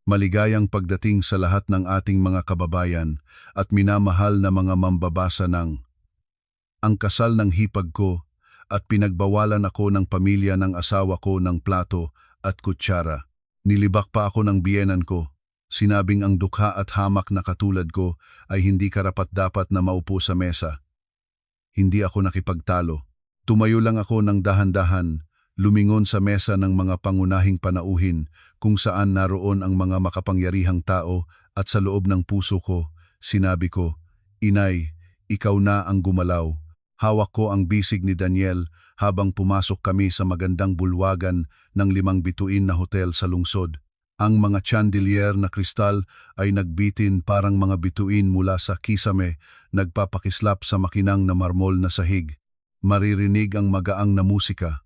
Maligayang pagdating sa lahat ng ating mga kababayan at minamahal na mga mambabasa ng ang kasal ng hipag ko at pinagbawalan ako ng pamilya ng asawa ko ng plato at kutsara. Nilibak pa ako ng biyenan ko. Sinabing ang dukha at hamak na katulad ko ay hindi karapat-dapat na maupo sa mesa. Hindi ako nakipagtalo. Tumayo lang ako ng dahan-dahan, lumingon sa mesa ng mga pangunahing panauhin kung saan naroon ang mga makapangyarihang tao at sa loob ng puso ko, sinabi ko, "Inay, ikaw na ang gumalaw." Hawak ko ang bisig ni Daniel habang pumasok kami sa magandang bulwagan ng 5 bituin na hotel sa lungsod. Ang mga chandelier na kristal ay nagbitin parang mga bituin mula sa kisame, nagpapakislap sa makinang na marmol na sahig. Maririnig ang magaang na musika.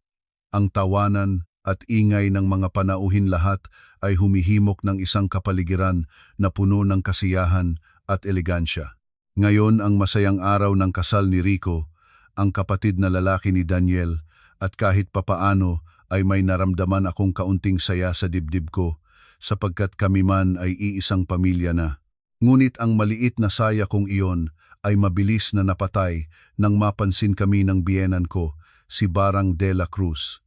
Ang tawanan at ingay ng mga panauhin lahat ay humihimok ng isang kapaligiran na puno ng kasiyahan at elegansya. Ngayon ang masayang araw ng kasal ni Rico, ang kapatid na lalaki ni Daniel, at kahit papaano ay may naramdaman akong kaunting saya sa dibdib ko, sapagkat kami man ay iisang pamilya na. Ngunit ang maliit na saya kong iyon ay mabilis na napatay nang mapansin kami ng biyenan ko, si Barang de la Cruz.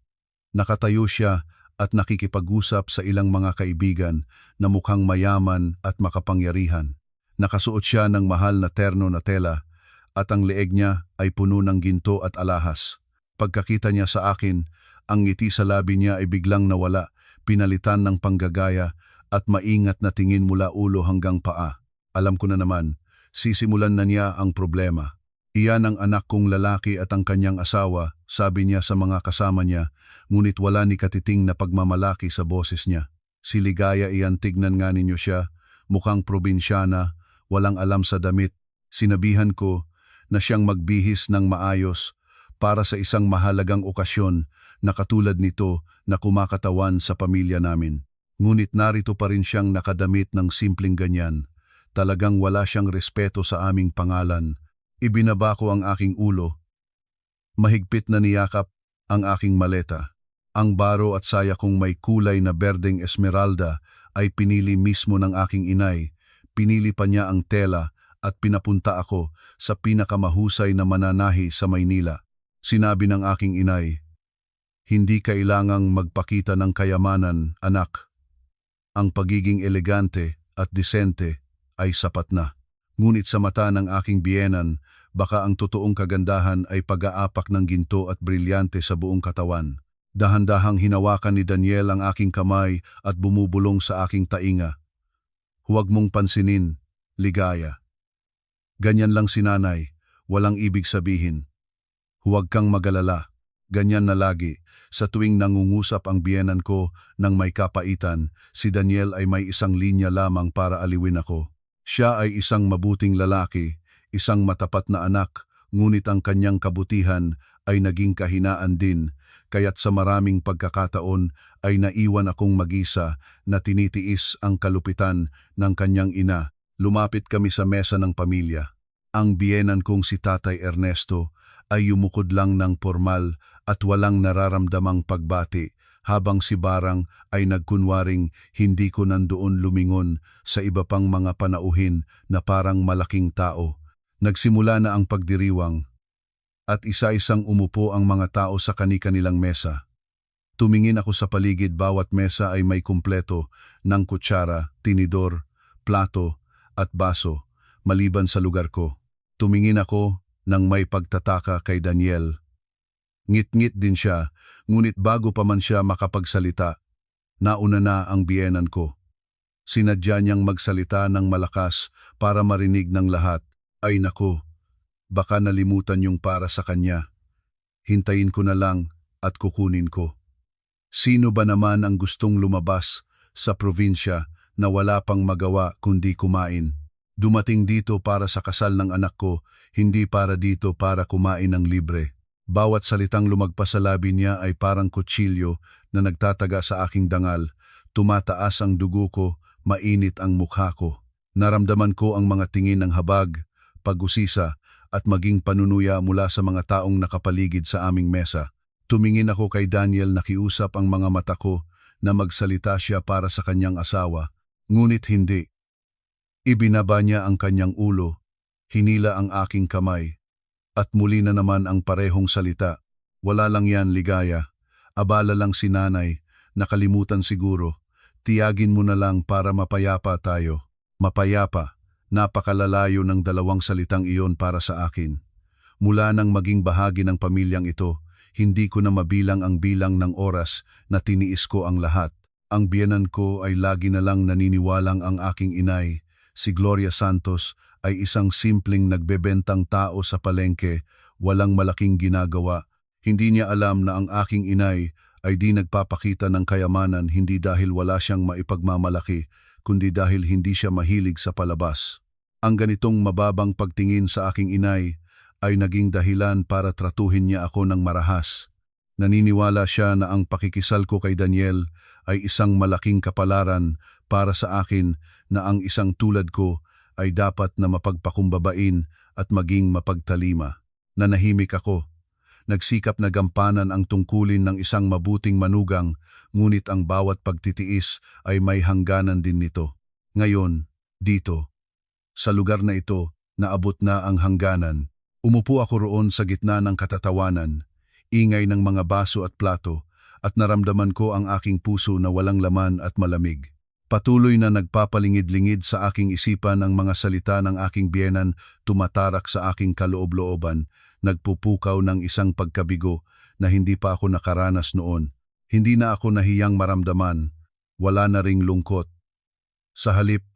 Nakatayo siya at nakikipag-usap sa ilang mga kaibigan na mukhang mayaman at makapangyarihan. Nakasuot siya ng mahal na terno na tela at ang leeg niya ay puno ng ginto at alahas. Pagkakita niya sa akin, ang ngiti sa labi niya ay biglang nawala, pinalitan ng panggagaya at maingat na tingin mula ulo hanggang paa. Alam ko na naman, sisimulan na niya ang problema. Iyan ang anak kong lalaki at ang kanyang asawa, sabi niya sa mga kasama niya, ngunit wala ni katiting na pagmamalaki sa boses niya. Si Ligaya, iyan, tignan nga ninyo siya, mukhang probinsyana, walang alam sa damit. Sinabihan ko na siyang magbihis ng maayos para sa isang mahalagang okasyon na katulad nito na kumakatawan sa pamilya namin. Ngunit narito pa rin siyang nakadamit ng simpleng ganyan. Talagang wala siyang respeto sa aming pangalan. Ibinaba ko ang aking ulo. Mahigpit na niyakap ang aking maleta. Ang baro at saya kong may kulay na berdeng esmeralda ay pinili mismo ng aking inay. Pinili pa niya ang tela at pinapunta ako sa pinakamahusay na mananahi sa Maynila. Sinabi ng aking inay, "Hindi kailangang magpakita ng kayamanan, anak. Ang pagiging elegante at disente ay sapat na." Ngunit sa mata ng aking biyenan, baka ang totoong kagandahan ay pag-aapak ng ginto at brilyante sa buong katawan. Dahan-dahang hinawakan ni Daniel ang aking kamay at bumubulong sa aking tainga. "Huwag mong pansinin, Ligaya. Ganyan lang si nanay, walang ibig sabihin. Huwag kang magalala, ganyan na lagi." Sa tuwing nangungusap ang biyenan ko ng may kapaitan, si Daniel ay may isang linya lamang para aliwin ako. Siya ay isang mabuting lalaki, isang matapat na anak, ngunit ang kanyang kabutihan ay naging kahinaan din, kaya't sa maraming pagkakataon ay naiwan akong mag-isa na tinitiis ang kalupitan ng kanyang ina. Lumapit kami sa mesa ng pamilya. Ang biyenan kong si Tatay Ernesto ay yumukod lang ng pormal at walang nararamdamang pagbati, habang si Barang ay nagkunwaring hindi ko nandoon lumingon sa iba pang mga panauhin na parang malaking tao. Nagsimula na ang pagdiriwang at isa-isang umupo ang mga tao sa kani-kanilang mesa. Tumingin ako sa paligid, bawat mesa ay may kumpleto ng kutsara, tinidor, plato at baso, maliban sa lugar ko. Tumingin ako nang may pagtataka kay Daniel. Ngit-ngit din siya, ngunit bago pa man siya makapagsalita, nauna na ang biyenan ko. Sinadya niyang magsalita ng malakas para marinig ng lahat. Ay naku, baka nalimutan yung para sa kanya. Hintayin ko na lang at kukunin ko. Sino ba naman ang gustong lumabas sa probinsya na wala pang magawa kundi kumain? Dumating dito para sa kasal ng anak ko, hindi para dito para kumain ng libre. Bawat salitang lumagpas sa labi niya ay parang kutsilyo na nagtataga sa aking dangal. Tumataas ang dugo ko, mainit ang mukha ko. Naramdaman ko ang mga tingin ng habag, pag-usisa at maging panunuya mula sa mga taong nakapaligid sa aming mesa. Tumingin ako kay Daniel, nakiusap ang mga mata ko na magsalita siya para sa kanyang asawa. Ngunit hindi. Ibinaba niya ang kanyang ulo, hinila ang aking kamay, at muli na naman ang parehong salita. Wala lang yan, ligaya. Abala lang si nanay, nakalimutan siguro. Tiyagin mo na lang para mapayapa tayo. Mapayapa, napakalalayo ng dalawang salitang iyon para sa akin. Mula nang maging bahagi ng pamilyang ito, hindi ko na mabilang ang bilang ng oras na tiniis ko ang lahat. Ang biyenan ko ay lagi na lang naniniwalang ang aking inay, si Gloria Santos, ay isang simpleng nagbebentang tao sa palengke, walang malaking ginagawa. Hindi niya alam na ang aking inay ay di nagpapakita ng kayamanan hindi dahil wala siyang maipagmamalaki, kundi dahil hindi siya mahilig sa palabas. Ang ganitong mababang pagtingin sa aking inay ay naging dahilan para tratuhin niya ako ng marahas. Naniniwala siya na ang pakikisal ko kay Daniel ay isang malaking kapalaran para sa akin, na ang isang tulad ko ay dapat na mapagpakumbabain at maging mapagtalima. Nanahimik ako. Nagsikap na gampanan ang tungkulin ng isang mabuting manugang, ngunit ang bawat pagtitiis ay may hangganan din nito. Ngayon, dito, sa lugar na ito, naabot na ang hangganan. Umupo ako roon sa gitna ng katatawanan, ingay ng mga baso at plato, at naramdaman ko ang aking puso na walang laman at malamig. Patuloy na nagpapalingid-lingid sa aking isipan ang mga salita ng aking biyenan, tumatarak sa aking kaloob-looban, nagpupukaw ng isang pagkabigo na hindi pa ako nakaranas noon. Hindi na ako nahiyang maramdaman, wala na ring lungkot. Sa halip,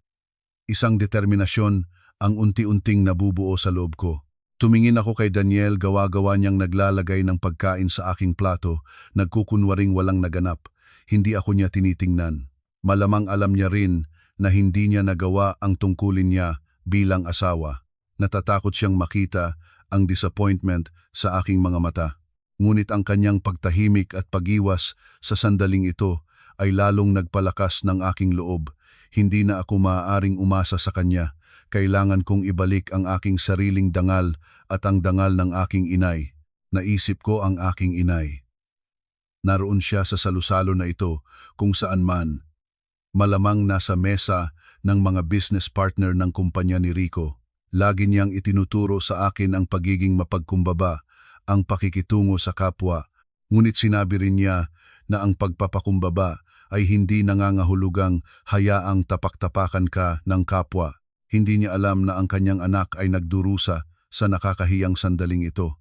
isang determinasyon ang unti-unting nabubuo sa loob ko. Tumingin ako kay Daniel, gawa-gawa niyang naglalagay ng pagkain sa aking plato, nagkukunwaring walang naganap. Hindi ako niya tinitingnan. Malamang alam niya rin na hindi niya nagawa ang tungkulin niya bilang asawa. Natatakot siyang makita ang disappointment sa aking mga mata. Ngunit ang kanyang pagtahimik at pagiwas sa sandaling ito ay lalong nagpalakas ng aking loob. Hindi na ako maaaring umasa sa kanya. Kailangan kong ibalik ang aking sariling dangal at ang dangal ng aking inay. Naisip ko ang aking inay. Naroon siya sa salusalo na ito kung saan man. Malamang nasa mesa ng mga business partner ng kumpanya ni Rico. Lagi niyang itinuturo sa akin ang pagiging mapagkumbaba, ang pakikitungo sa kapwa. Ngunit sinabi rin niya na ang pagpapakumbaba ay hindi nangangahulugang hayaang tapak-tapakan ka ng kapwa. Hindi niya alam na ang kanyang anak ay nagdurusa sa nakakahiyang sandaling ito.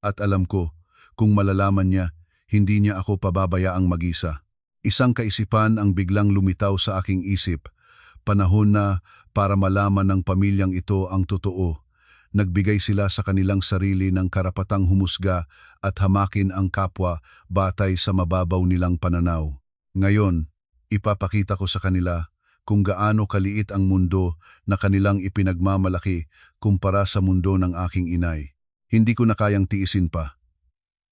At alam ko, kung malalaman niya, hindi niya ako pababayaang mag-isa. Isang kaisipan ang biglang lumitaw sa aking isip. Panahon na para malaman ng pamilyang ito ang totoo. Nagbigay sila sa kanilang sarili ng karapatang humusga at hamakin ang kapwa batay sa mababaw nilang pananaw. Ngayon, ipapakita ko sa kanila kung gaano kaliit ang mundo na kanilang ipinagmamalaki kumpara sa mundo ng aking inay. Hindi ko na kayang tiisin pa.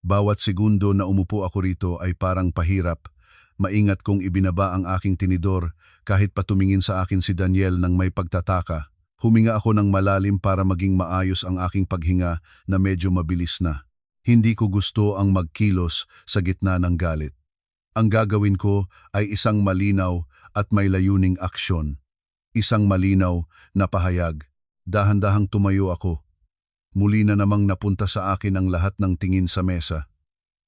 Bawat segundo na umupo ako rito ay parang pahirap. Maingat kong ibinaba ang aking tinidor kahit patumingin sa akin si Daniel ng may pagtataka. Huminga ako ng malalim para maging maayos ang aking paghinga na medyo mabilis na. Hindi ko gusto ang magkilos sa gitna ng galit. Ang gagawin ko ay isang malinaw at may layuning aksyon. Isang malinaw na pahayag. Dahan-dahang tumayo ako. Muli na namang napunta sa akin ang lahat ng tingin sa mesa.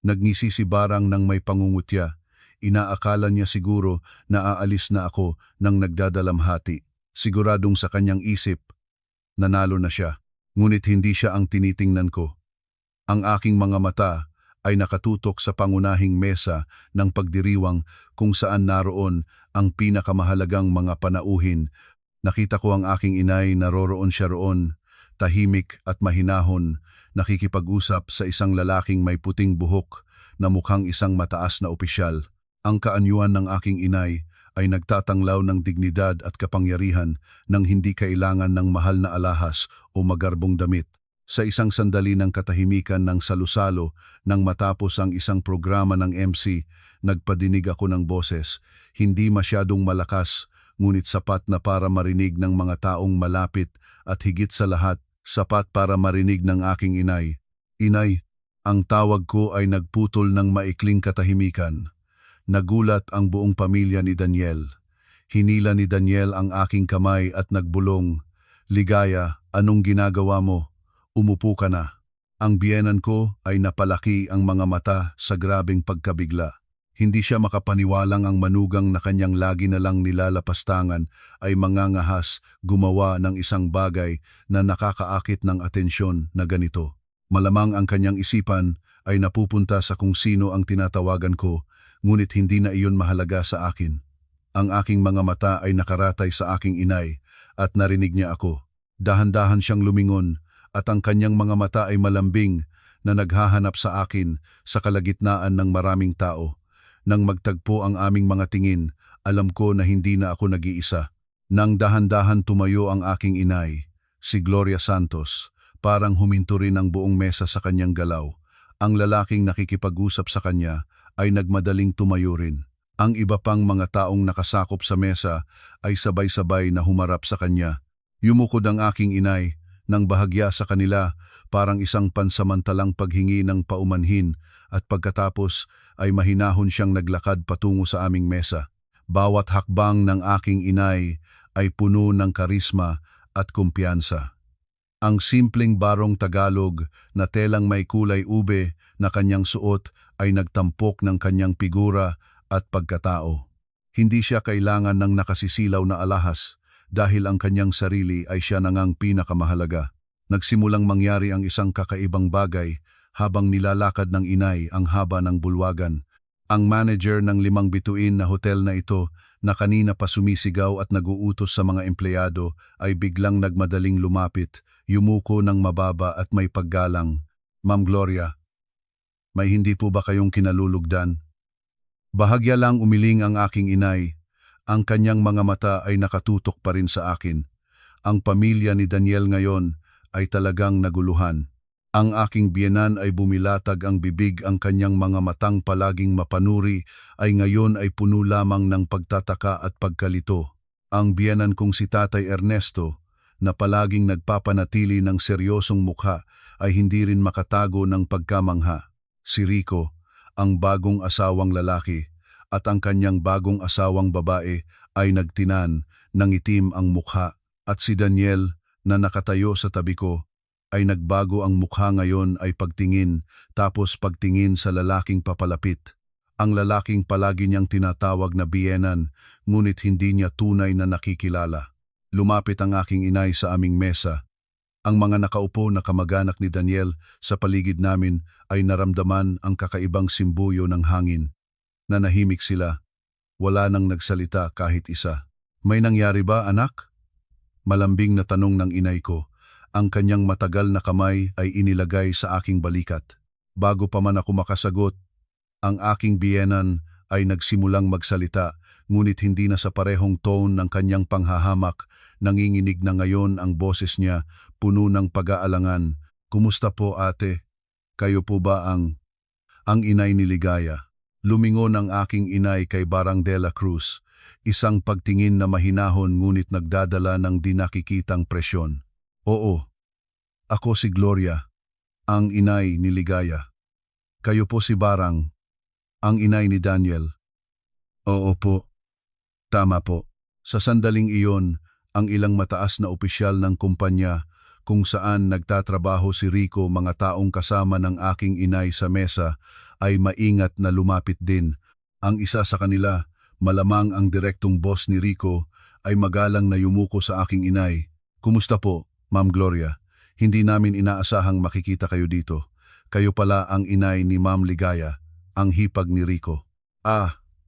Nagngisi si Barang ng may pangungutya. Inaakala niya siguro na aalis na ako nang nagdadalamhati. Siguradong sa kanyang isip, nanalo na siya. Ngunit hindi siya ang tinitingnan ko. Ang aking mga mata ay nakatutok sa pangunahing mesa ng pagdiriwang kung saan naroon ang pinakamahalagang mga panauhin. Nakita ko ang aking inay, naroroon siya roon, tahimik at mahinahon, nakikipag-usap sa isang lalaking may puting buhok na mukhang isang mataas na opisyal. Ang kaanyuan ng aking inay ay nagtatanglaw ng dignidad at kapangyarihan nang hindi kailangan ng mahal na alahas o magarbong damit. Sa isang sandali ng katahimikan ng salusalo nang matapos ang isang programa ng MC, nagpadinig ako ng boses, hindi masyadong malakas, ngunit sapat na para marinig ng mga taong malapit at higit sa lahat, sapat para marinig ng aking inay. Inay, ang tawag ko ay nagputol ng maikling katahimikan. Nagulat ang buong pamilya ni Daniel. Hinila ni Daniel ang aking kamay at nagbulong, "Ligaya, anong ginagawa mo? Umupo ka na." Ang biyenan ko ay napalaki ang mga mata sa grabeng pagkabigla. Hindi siya makapaniwalang ang manugang na kanyang lagi na lang nilalapastangan ay mangangahas gumawa ng isang bagay na nakakaakit ng atensyon na ganito. Malamang ang kanyang isipan ay napupunta sa kung sino ang tinatawagan ko, ngunit hindi na iyon mahalaga sa akin. Ang aking mga mata ay nakaratay sa aking inay at narinig niya ako. Dahan-dahan siyang lumingon at ang kanyang mga mata ay malambing na naghahanap sa akin sa kalagitnaan ng maraming tao. Nang magtagpo ang aming mga tingin, alam ko na hindi na ako nag-iisa. Nang dahan-dahan tumayo ang aking inay, si Gloria Santos, parang huminto rin ang buong mesa sa kanyang galaw. Ang lalaking nakikipag-usap sa kanya ay nagmadaling tumayo rin. Ang iba pang mga taong nakasakop sa mesa ay sabay-sabay na humarap sa kanya. Yumukod ang aking inay nang bahagya sa kanila, parang isang pansamantalang paghingi ng paumanhin, at pagkatapos ay mahinahon siyang naglakad patungo sa aming mesa. Bawat hakbang ng aking inay ay puno ng karisma at kumpiyansa. Ang simpleng barong Tagalog na telang may kulay ube na kanyang suot ay nagtampok ng kanyang figura at pagkatao. Hindi siya kailangan ng nakasisilaw na alahas dahil ang kanyang sarili ay siya nang pinakamahalaga. Nagsimulang mangyari ang isang kakaibang bagay habang nilalakad ng inay ang haba ng bulwagan. Ang manager ng 5 bituin na hotel na ito na kanina pa sumisigaw at naguutos sa mga empleyado ay biglang nagmadaling lumapit, yumuko ng mababa at may paggalang. "Ma'am Gloria, may hindi po ba kayong kinalulugdan?" Bahagya lang umiling ang aking inay. Ang kanyang mga mata ay nakatutok pa rin sa akin. Ang pamilya ni Daniel ngayon ay talagang naguluhan. Ang aking biyenan ay bumilatag ang bibig, ang kanyang mga matang palaging mapanuri ay ngayon ay puno lamang ng pagtataka at pagkalito. Ang biyenan kong si Tatay Ernesto, na palaging nagpapanatili ng seryosong mukha, ay hindi rin makatago ng pagkamangha. Si Rico, ang bagong asawang lalaki, at ang kanyang bagong asawang babae ay nagtinan, nangitim ang mukha, at si Daniel na nakatayo sa tabi ko ay nagbago ang mukha ngayon ay pagtingin, tapos pagtingin sa lalaking papalapit. Ang lalaking palagi niyang tinatawag na biyenan, ngunit hindi niya tunay na nakikilala. Lumapit ang aking inay sa aming mesa. Ang mga nakaupo na kamag-anak ni Daniel sa paligid namin ay naramdaman ang kakaibang simbuyo ng hangin. Nanahimik sila. Wala nang nagsalita kahit isa. "May nangyari ba, anak?" Malambing na tanong ng inay ko. Ang kanyang matagal na kamay ay inilagay sa aking balikat. Bago pa man ako makasagot, ang aking biyenan ay nagsimulang magsalita, ngunit hindi na sa parehong tone ng kanyang panghahamak. Nanginginig na ngayon ang boses niya, puno ng pag-aalangan. "Kumusta po, ate? Kayo po ba ang inay ni Ligaya?" Lumingon ang aking inay kay Barang de la Cruz, isang pagtingin na mahinahon ngunit nagdadala ng di nakikitang presyon. "Oo, ako si Gloria, ang inay ni Ligaya. Kayo po si Barang, ang inay ni Daniel." "Oo po, tama po." Sa sandaling iyon, ang ilang mataas na opisyal ng kumpanya kung saan nagtatrabaho si Rico, mga taong kasama ng aking inay sa mesa, ay maingat na lumapit din. Ang isa sa kanila, malamang ang direktong boss ni Rico, ay magalang na yumuko sa aking inay. "Kumusta po, Ma'am Gloria? Hindi namin inaasahang makikita kayo dito. Kayo pala ang inay ni Ma'am Ligaya," ang hipag ni Rico.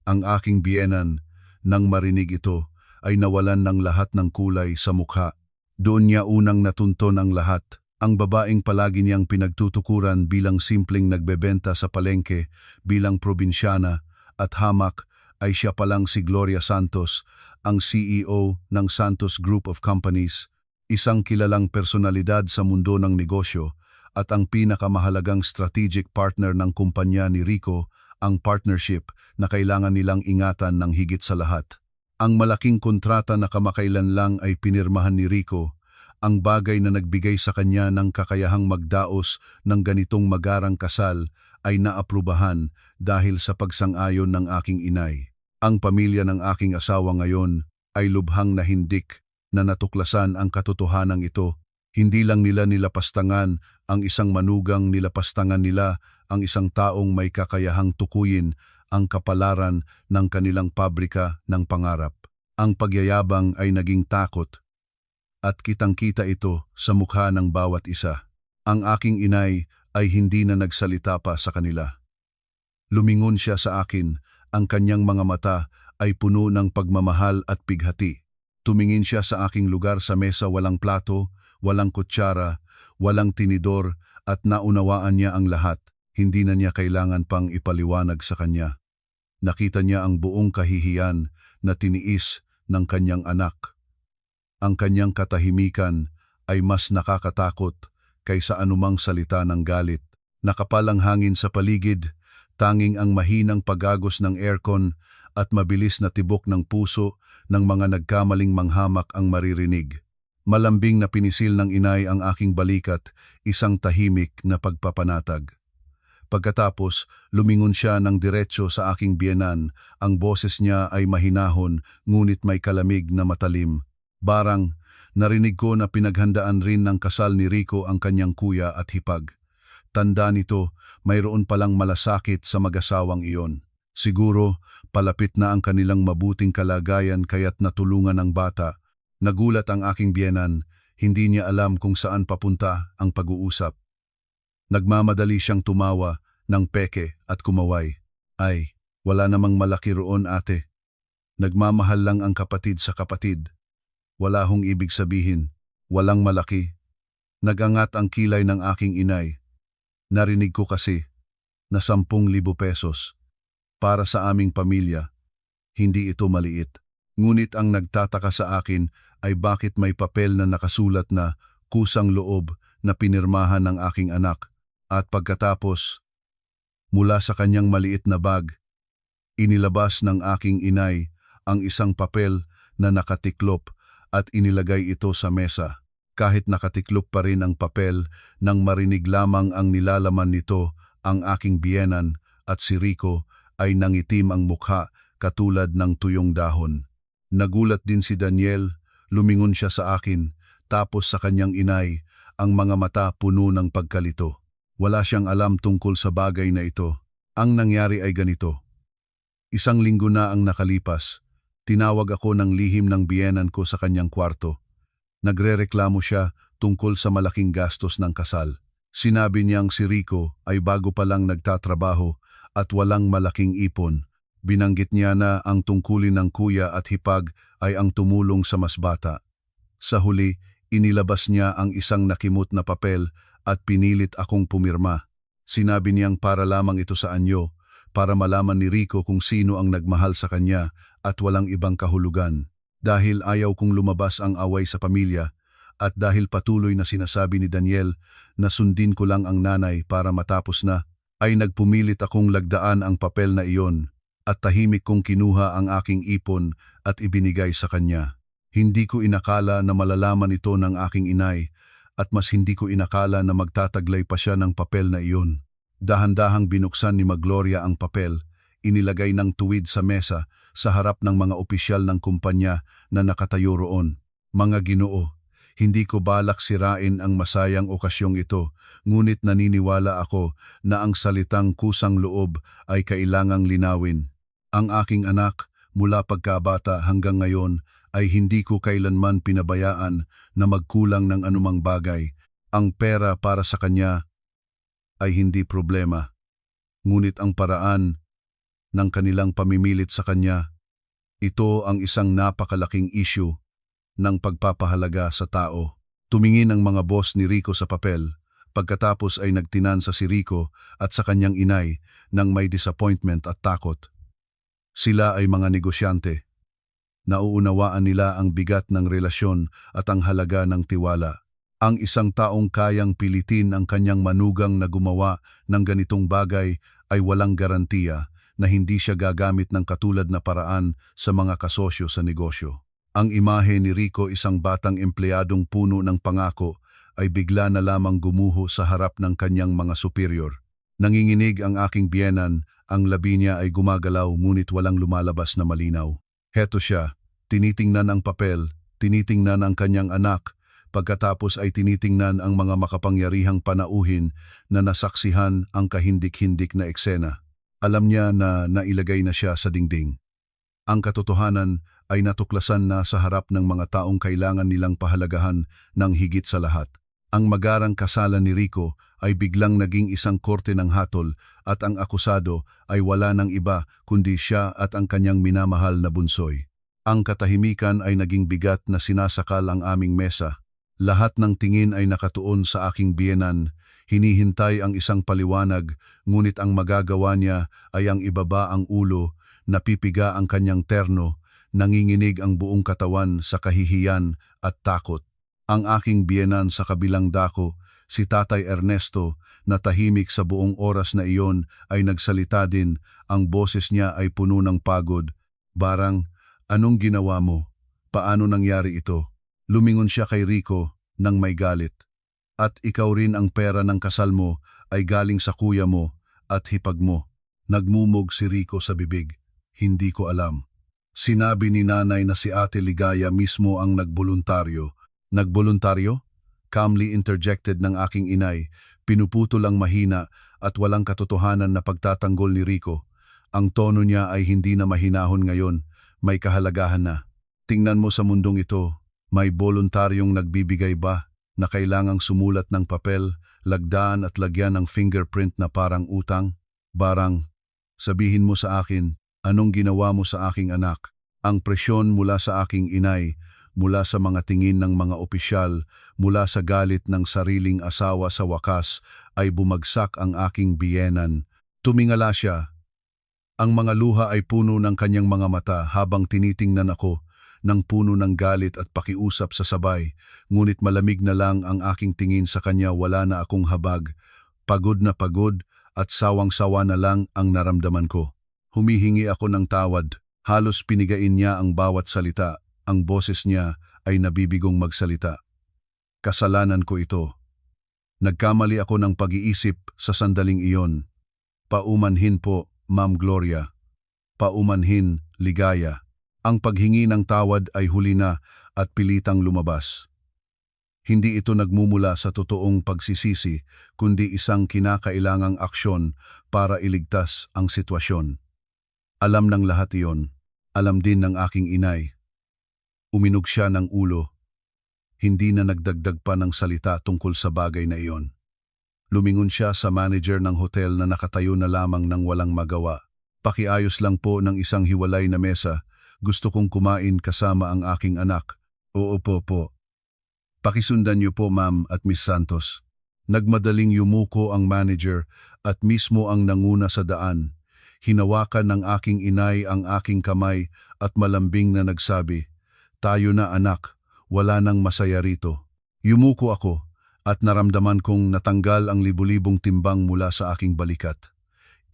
Ang aking biyenan, nang marinig ito, ay nawalan ng lahat ng kulay sa mukha. Doon niya unang natunton ang lahat. Ang babaeng palagi niyang pinagtutukuran bilang simpleng nagbebenta sa palengke, bilang probinsyana, at hamak, ay siya palang si Gloria Santos, ang CEO ng Santos Group of Companies, isang kilalang personalidad sa mundo ng negosyo, at ang pinakamahalagang strategic partner ng kumpanya ni Rico, ang partnership na kailangan nilang ingatan ng higit sa lahat. Ang malaking kontrata na kamakailan lang ay pinirmahan ni Rico, ang bagay na nagbigay sa kanya ng kakayahang magdaos ng ganitong magarang kasal, ay naaprubahan dahil sa pagsang-ayon ng aking inay. Ang pamilya ng aking asawa ngayon ay lubhang nahindik na natuklasan ang katotohanan ito. Hindi lang nila nilapastangan ang isang manugang, nilapastangan nila ang isang taong may kakayahang tukuyin ang kapalaran ng kanilang pabrika ng pangarap. Ang pagyayabang ay naging takot at kitang-kita ito sa mukha ng bawat isa. Ang aking inay ay hindi na nagsalita pa sa kanila. Lumingon siya sa akin, ang kanyang mga mata ay puno ng pagmamahal at pighati. Tumingin siya sa aking lugar sa mesa, walang plato, walang kutsara, walang tinidor, at naunawaan niya ang lahat. Hindi na niya kailangan pang ipaliwanag sa kanya. Nakita niya ang buong kahihiyan na tiniis ng kanyang anak. Ang kanyang katahimikan ay mas nakakatakot kaysa anumang salita ng galit. Nakapal ang hangin sa paligid, tanging ang mahinang pagagos ng aircon at mabilis na tibok ng puso ng mga nagkamaling manghamak ang maririnig. Malambing na pinisil ng inay ang aking balikat, isang tahimik na pagpapanatag. Pagkatapos, lumingon siya ng diretso sa aking biyenan. Ang boses niya ay mahinahon, ngunit may kalamig na matalim. Barang, narinig ko na pinaghandaan rin ng kasal ni Rico ang kanyang kuya at hipag. Tanda nito, mayroon palang malasakit sa mag-asawang iyon. Siguro, palapit na ang kanilang mabuting kalagayan kaya't natulungan ang bata. Nagulat ang aking biyenan, hindi niya alam kung saan papunta ang pag-uusap. Nagmamadali siyang tumawa ng peke at kumaway. Ay, wala namang malaki roon, ate. Nagmamahal lang ang kapatid sa kapatid. Wala hong ibig sabihin, walang malaki. Nagangat ang kilay ng aking inay. Narinig ko kasi na 10,000 pesos para sa aming pamilya. Hindi ito maliit. Ngunit ang nagtataka sa akin ay bakit may papel na nakasulat na kusang loob na pinirmahan ng aking anak. At pagkatapos, mula sa kanyang maliit na bag, inilabas ng aking inay ang isang papel na nakatiklop at inilagay ito sa mesa. Kahit nakatiklop pa rin ang papel, nang marinig lamang ang nilalaman nito, ang aking biyenan at si Rico ay nangitim ang mukha katulad ng tuyong dahon. Nagulat din si Daniel, lumingon siya sa akin, tapos sa kanyang inay, ang mga mata puno ng pagkalito. Wala siyang alam tungkol sa bagay na ito. Ang nangyari ay ganito. 1 linggo na ang nakalipas. Tinawag ako ng lihim ng biyenan ko sa kanyang kwarto. Nagrereklamo siya tungkol sa malaking gastos ng kasal. Sinabi niyang si Rico ay bago pa lang nagtatrabaho at walang malaking ipon. Binanggit niya na ang tungkulin ng kuya at hipag ay ang tumulong sa mas bata. Sa huli, inilabas niya ang isang nakimot na papel at pinilit akong pumirma. Sinabi niyang para lamang ito sa anyo, para malaman ni Rico kung sino ang nagmahal sa kanya at walang ibang kahulugan. Dahil ayaw kong lumabas ang away sa pamilya at dahil patuloy na sinasabi ni Daniel na sundin ko lang ang nanay para matapos na, ay nagpumilit akong lagdaan ang papel na iyon at tahimik kong kinuha ang aking ipon at ibinigay sa kanya. Hindi ko inakala na malalaman ito ng aking inay at mas hindi ko inakala na magtataglay pa siya ng papel na iyon. Dahan-dahang binuksan ni Magloria ang papel, inilagay ng tuwid sa mesa sa harap ng mga opisyal ng kumpanya na nakatayo roon. Mga Ginoo, hindi ko balak sirain ang masayang okasyong ito, ngunit naniniwala ako na ang salitang kusang loob ay kailangang linawin. Ang aking anak, mula pagkabata hanggang ngayon, ay hindi ko kailanman pinabayaan na magkulang ng anumang bagay. Ang pera para sa kanya ay hindi problema. Ngunit ang paraan ng kanilang pamimilit sa kanya, ito ang isang napakalaking issue ng pagpapahalaga sa tao. Tumingin ang mga boss ni Rico sa papel, pagkatapos ay nagtinansa si Rico at sa kanyang inay nang may disappointment at takot. Sila ay mga negosyante. Nauunawaan nila ang bigat ng relasyon at ang halaga ng tiwala. Ang isang taong kayang pilitin ang kanyang manugang na gumawa ng ganitong bagay ay walang garantiya na hindi siya gagamit ng katulad na paraan sa mga kasosyo sa negosyo. Ang imahe ni Rico, isang batang empleyadong puno ng pangako, ay bigla na lamang gumuho sa harap ng kanyang mga superior. Nanginginig ang aking biyenan, ang labi niya ay gumagalaw ngunit walang lumalabas na malinaw. Heto siya, tinitingnan ang papel, tinitingnan ang kanyang anak, pagkatapos ay tinitingnan ang mga makapangyarihang panauhin na nasaksihan ang kahindik-hindik na eksena. Alam niya na nailagay na siya sa dingding. Ang katotohanan ay natuklasan na sa harap ng mga taong kailangan nilang pahalagahan ng higit sa lahat. Ang magarang kasalan ni Rico ay biglang naging isang korte ng hatol at ang akusado ay wala ng iba kundi siya at ang kanyang minamahal na bunsoy. Ang katahimikan ay naging bigat na sinasakal ang aming mesa. Lahat ng tingin ay nakatuon sa aking biyenan. Hinihintay ang isang paliwanag, ngunit ang magagawa niya ay ang ibaba ang ulo, napipiga ang kanyang terno, nanginginig ang buong katawan sa kahihiyan at takot. Ang aking biyenan sa kabilang dako, si Tatay Ernesto, na tahimik sa buong oras na iyon ay nagsalita din, ang boses niya ay puno ng pagod. Barang, anong ginawa mo? Paano nangyari ito? Lumingon siya kay Rico nang may galit. At ikaw rin ang pera ng kasal mo ay galing sa kuya mo at hipag mo. Nagmumog si Rico sa bibig. Hindi ko alam. Sinabi ni nanay na si Ate Ligaya mismo ang nagboluntaryo. Nagboluntaryo? Calmly interjected ng aking inay, pinuputol ang mahina at walang katotohanan na pagtatanggol ni Rico. Ang tono niya ay hindi na mahinahon ngayon, may kahalagahan na. Tingnan mo sa mundong ito, may voluntaryong nagbibigay ba na kailangang sumulat ng papel, lagdaan at lagyan ng fingerprint na parang utang? Barang, sabihin mo sa akin, anong ginawa mo sa aking anak? Ang presyon mula sa aking inay, mula sa mga tingin ng mga opisyal, mula sa galit ng sariling asawa sa wakas, ay bumagsak ang aking biyenan. Tumingala siya. Ang mga luha ay puno ng kanyang mga mata habang tinitingnan ako, ng puno ng galit at pakiusap sa sabay, ngunit malamig na lang ang aking tingin sa kanya, wala na akong habag. Pagod na pagod at sawang-sawa na lang ang naramdaman ko. Humihingi ako ng tawad, halos pinigain niya ang bawat salita. Ang boses niya ay nabibigong magsalita. Kasalanan ko ito. Nagkamali ako ng pag-iisip sa sandaling iyon. Paumanhin po, Ma'am Gloria. Paumanhin, Ligaya. Ang paghingi ng tawad ay huli na at pilitang lumabas. Hindi ito nagmumula sa totoong pagsisisi, kundi isang kinakailangang aksyon para iligtas ang sitwasyon. Alam ng lahat iyon. Alam din ng aking inay. Uminog siya ng ulo. Hindi na nagdagdag pa ng salita tungkol sa bagay na iyon. Lumingon siya sa manager ng hotel na nakatayo na lamang ng walang magawa. Pakiayos lang po ng isang hiwalay na mesa. Gusto kong kumain kasama ang aking anak. Oo po. Pakisundan niyo po, Ma'am at Miss Santos. Nagmadaling yumuko ang manager at mismo ang nanguna sa daan. Hinawakan ng aking inay ang aking kamay at malambing na nagsabi, "Tayo na anak, wala nang masaya rito." Yumuko ako at naramdaman kong natanggal ang libu-libong timbang mula sa aking balikat.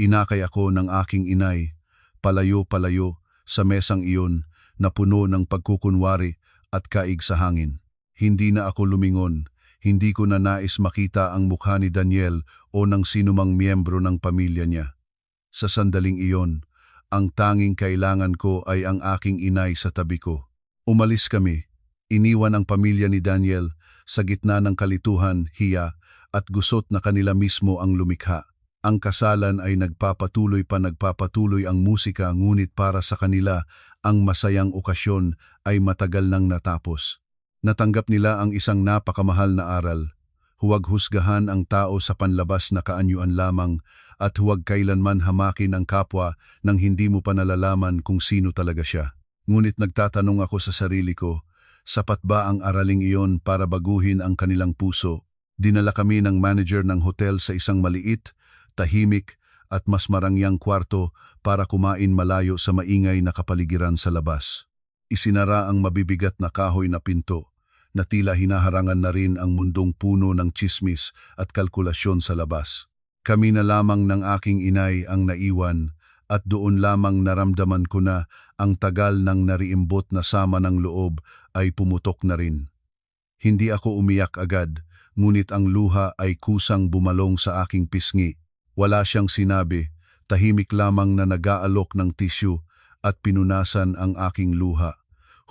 Inakay ako ng aking inay, palayo-palayo sa mesang iyon na puno ng pagkukunwari at kaig sa hangin. Hindi na ako lumingon, hindi ko na nais makita ang mukha ni Daniel o ng sinumang miyembro ng pamilya niya. Sa sandaling iyon, ang tanging kailangan ko ay ang aking inay sa tabi ko. Umalis kami, iniwan ang pamilya ni Daniel sa gitna ng kalituhan, hiya at gusot na kanila mismo ang lumikha. Ang kasalan ay nagpapatuloy ang musika, ngunit para sa kanila ang masayang okasyon ay matagal nang natapos. Natanggap nila ang isang napakamahal na aral. Huwag husgahan ang tao sa panlabas na kaanyuan lamang at huwag kailanman hamakin ang kapwa nang hindi mo pa nalalaman kung sino talaga siya. Ngunit nagtatanong ako sa sarili ko, sapat ba ang araling iyon para baguhin ang kanilang puso? Dinala kami ng manager ng hotel sa isang maliit, tahimik at mas marangyang kwarto para kumain malayo sa maingay na kapaligiran sa labas. Isinara ang mabibigat na kahoy na pinto, na tila hinaharangan na rin ang mundong puno ng tsismis at kalkulasyon sa labas. Kami na lamang ng aking inay ang naiwan, at doon lamang naramdaman ko na ang tagal ng nariimbot na sama ng loob ay pumutok na rin. Hindi ako umiyak agad, ngunit ang luha ay kusang bumalong sa aking pisngi. Wala siyang sinabi, tahimik lamang na nag-aalok ng tissue at pinunasan ang aking luha.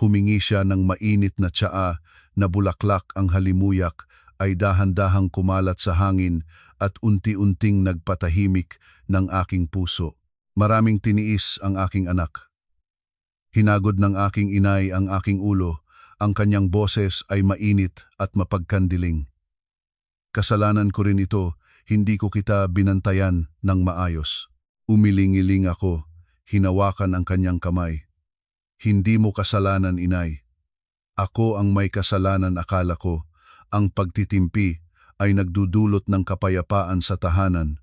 Humingi siya ng mainit na tsaa na bulaklak ang halimuyak ay dahan-dahang kumalat sa hangin at unti-unting nagpatahimik ng aking puso. Maraming tiniis ang aking anak. Hinagod ng aking inay ang aking ulo, ang kanyang boses ay mainit at mapagkandiling. Kasalanan ko rin ito, hindi ko kita binantayan ng maayos. Umiling-iling ako, hinawakan ang kanyang kamay. Hindi mo kasalanan, inay. Ako ang may kasalanan, akala ko. Ang pagtitimpi ay nagdudulot ng kapayapaan sa tahanan.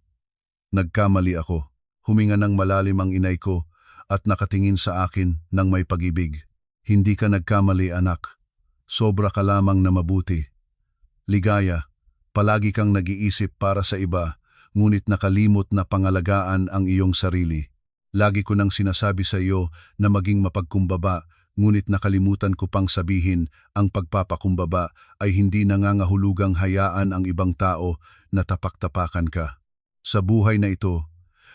Nagkamali ako. Huminga ng malalim ang inay ko at nakatingin sa akin ng may pag-ibig. Hindi ka nagkamali, anak. Sobra ka lamang na mabuti. Ligaya, palagi kang nag-iisip para sa iba, ngunit nakalimot na pangalagaan ang iyong sarili. Lagi ko nang sinasabi sa iyo na maging mapagkumbaba, ngunit nakalimutan ko pang sabihin ang pagpapakumbaba ay hindi nangangahulugang hayaan ang ibang tao na tapak-tapakan ka. Sa buhay na ito,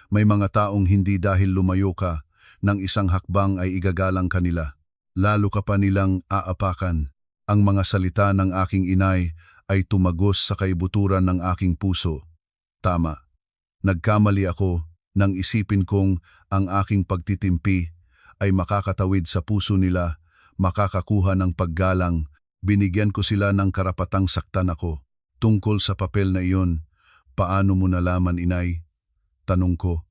may mga taong hindi dahil lumayo ka, ng isang hakbang ay igagalang kanila. Lalo ka pa nilang aapakan. Ang mga salita ng aking inay ay tumagos sa kaibuturan ng aking puso. Tama. Nagkamali ako nang isipin kong ang aking pagtitimpi ay makakatawid sa puso nila, makakakuha ng paggalang. Binigyan ko sila ng karapatang saktan ako. Tungkol sa papel na iyon, paano mo nalaman, inay? Tanong ko.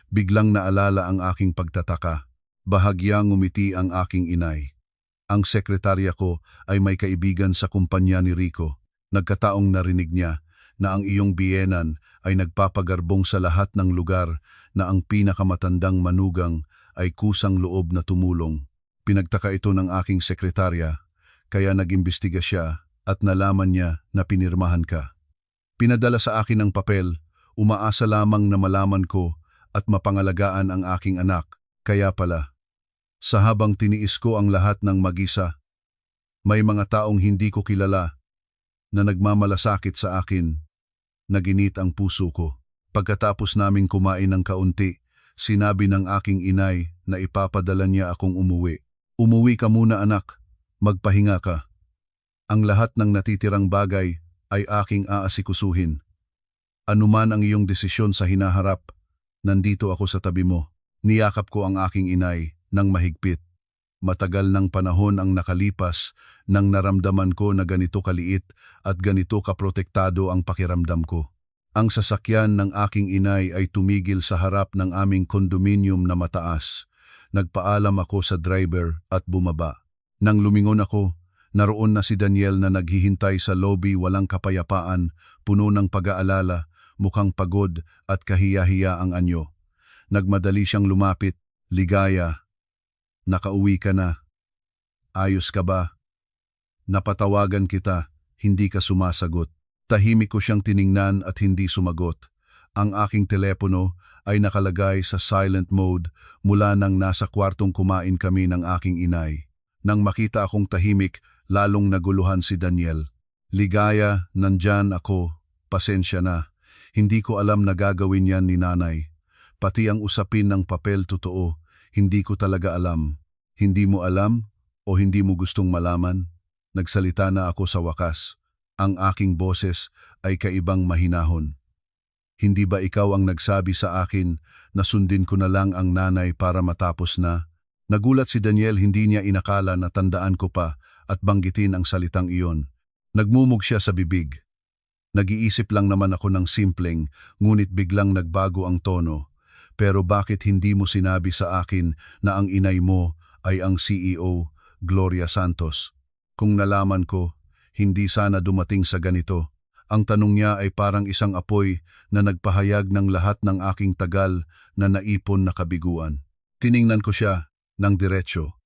Biglang naalala ang aking pagtataka. Bahagyang ngumiti ang aking inay. Ang sekretarya ko ay may kaibigan sa kumpanya ni Rico. Nagkataong narinig niya na ang iyong biyenan ay nagpapagarbong sa lahat ng lugar na ang pinakamatandang manugang ay kusang loob na tumulong. Pinagtaka ito ng aking sekretarya, kaya nag-imbestiga siya at nalaman niya na pinirmahan ka. Pinadala sa akin ang papel, umaasa lamang na malaman ko at mapangalagaan ang aking anak. Kaya pala, sa habang tiniis ko ang lahat ng mag-isa, may mga taong hindi ko kilala na nagmamalasakit sa akin. Naginit ang puso ko. Pagkatapos naming kumain ng kaunti, sinabi ng aking inay na ipapadala niya akong umuwi. Umuwi ka muna, anak, magpahinga ka. Ang lahat ng natitirang bagay ay aking aasikasuhin. Anuman ang iyong desisyon sa hinaharap, nandito ako sa tabi mo. Niyakap ko ang aking inay ng mahigpit. Matagal ng panahon ang nakalipas nang naramdaman ko na ganito kaliit at ganito kaprotektado ang pakiramdam ko. Ang sasakyan ng aking inay ay tumigil sa harap ng aming kondominium na mataas. Nagpaalam ako sa driver at bumaba. Nang lumingon ako, naroon na si Daniel na naghihintay sa lobby, walang kapayapaan, puno ng pag-aalala, mukhang pagod at kahiya-hiya ang anyo. Nagmadali siyang lumapit. Ligaya, nakauwi ka na. Ayos ka ba? Napatawagan kita, hindi ka sumasagot. Tahimik ko siyang tiningnan at hindi sumagot. Ang aking telepono ay nakalagay sa silent mode mula nang nasa kwartong kumain kami ng aking inay. Nang makita akong tahimik, lalong naguluhan si Daniel. Ligaya, nandyan ako, pasensya na. Hindi ko alam na gagawin yan ni nanay. Pati ang usapin ng papel totoo, hindi ko talaga alam. Hindi mo alam o hindi mo gustong malaman? Nagsalita na ako sa wakas. Ang aking boses ay kaibang mahinahon. Hindi ba ikaw ang nagsabi sa akin na sundin ko na lang ang nanay para matapos na? Nagulat si Daniel, hindi niya inakala na tandaan ko pa at banggitin ang salitang iyon. Nagmumog siya sa bibig. Nag-iisip lang naman ako ng simpleng, ngunit biglang nagbago ang tono. Pero bakit hindi mo sinabi sa akin na ang inay mo ay ang CEO, Gloria Santos? Kung nalaman ko, hindi sana dumating sa ganito. Ang tanong niya ay parang isang apoy na nagpahayag ng lahat ng aking tagal na naipon na kabiguan. Tiningnan ko siya ng diretsyo,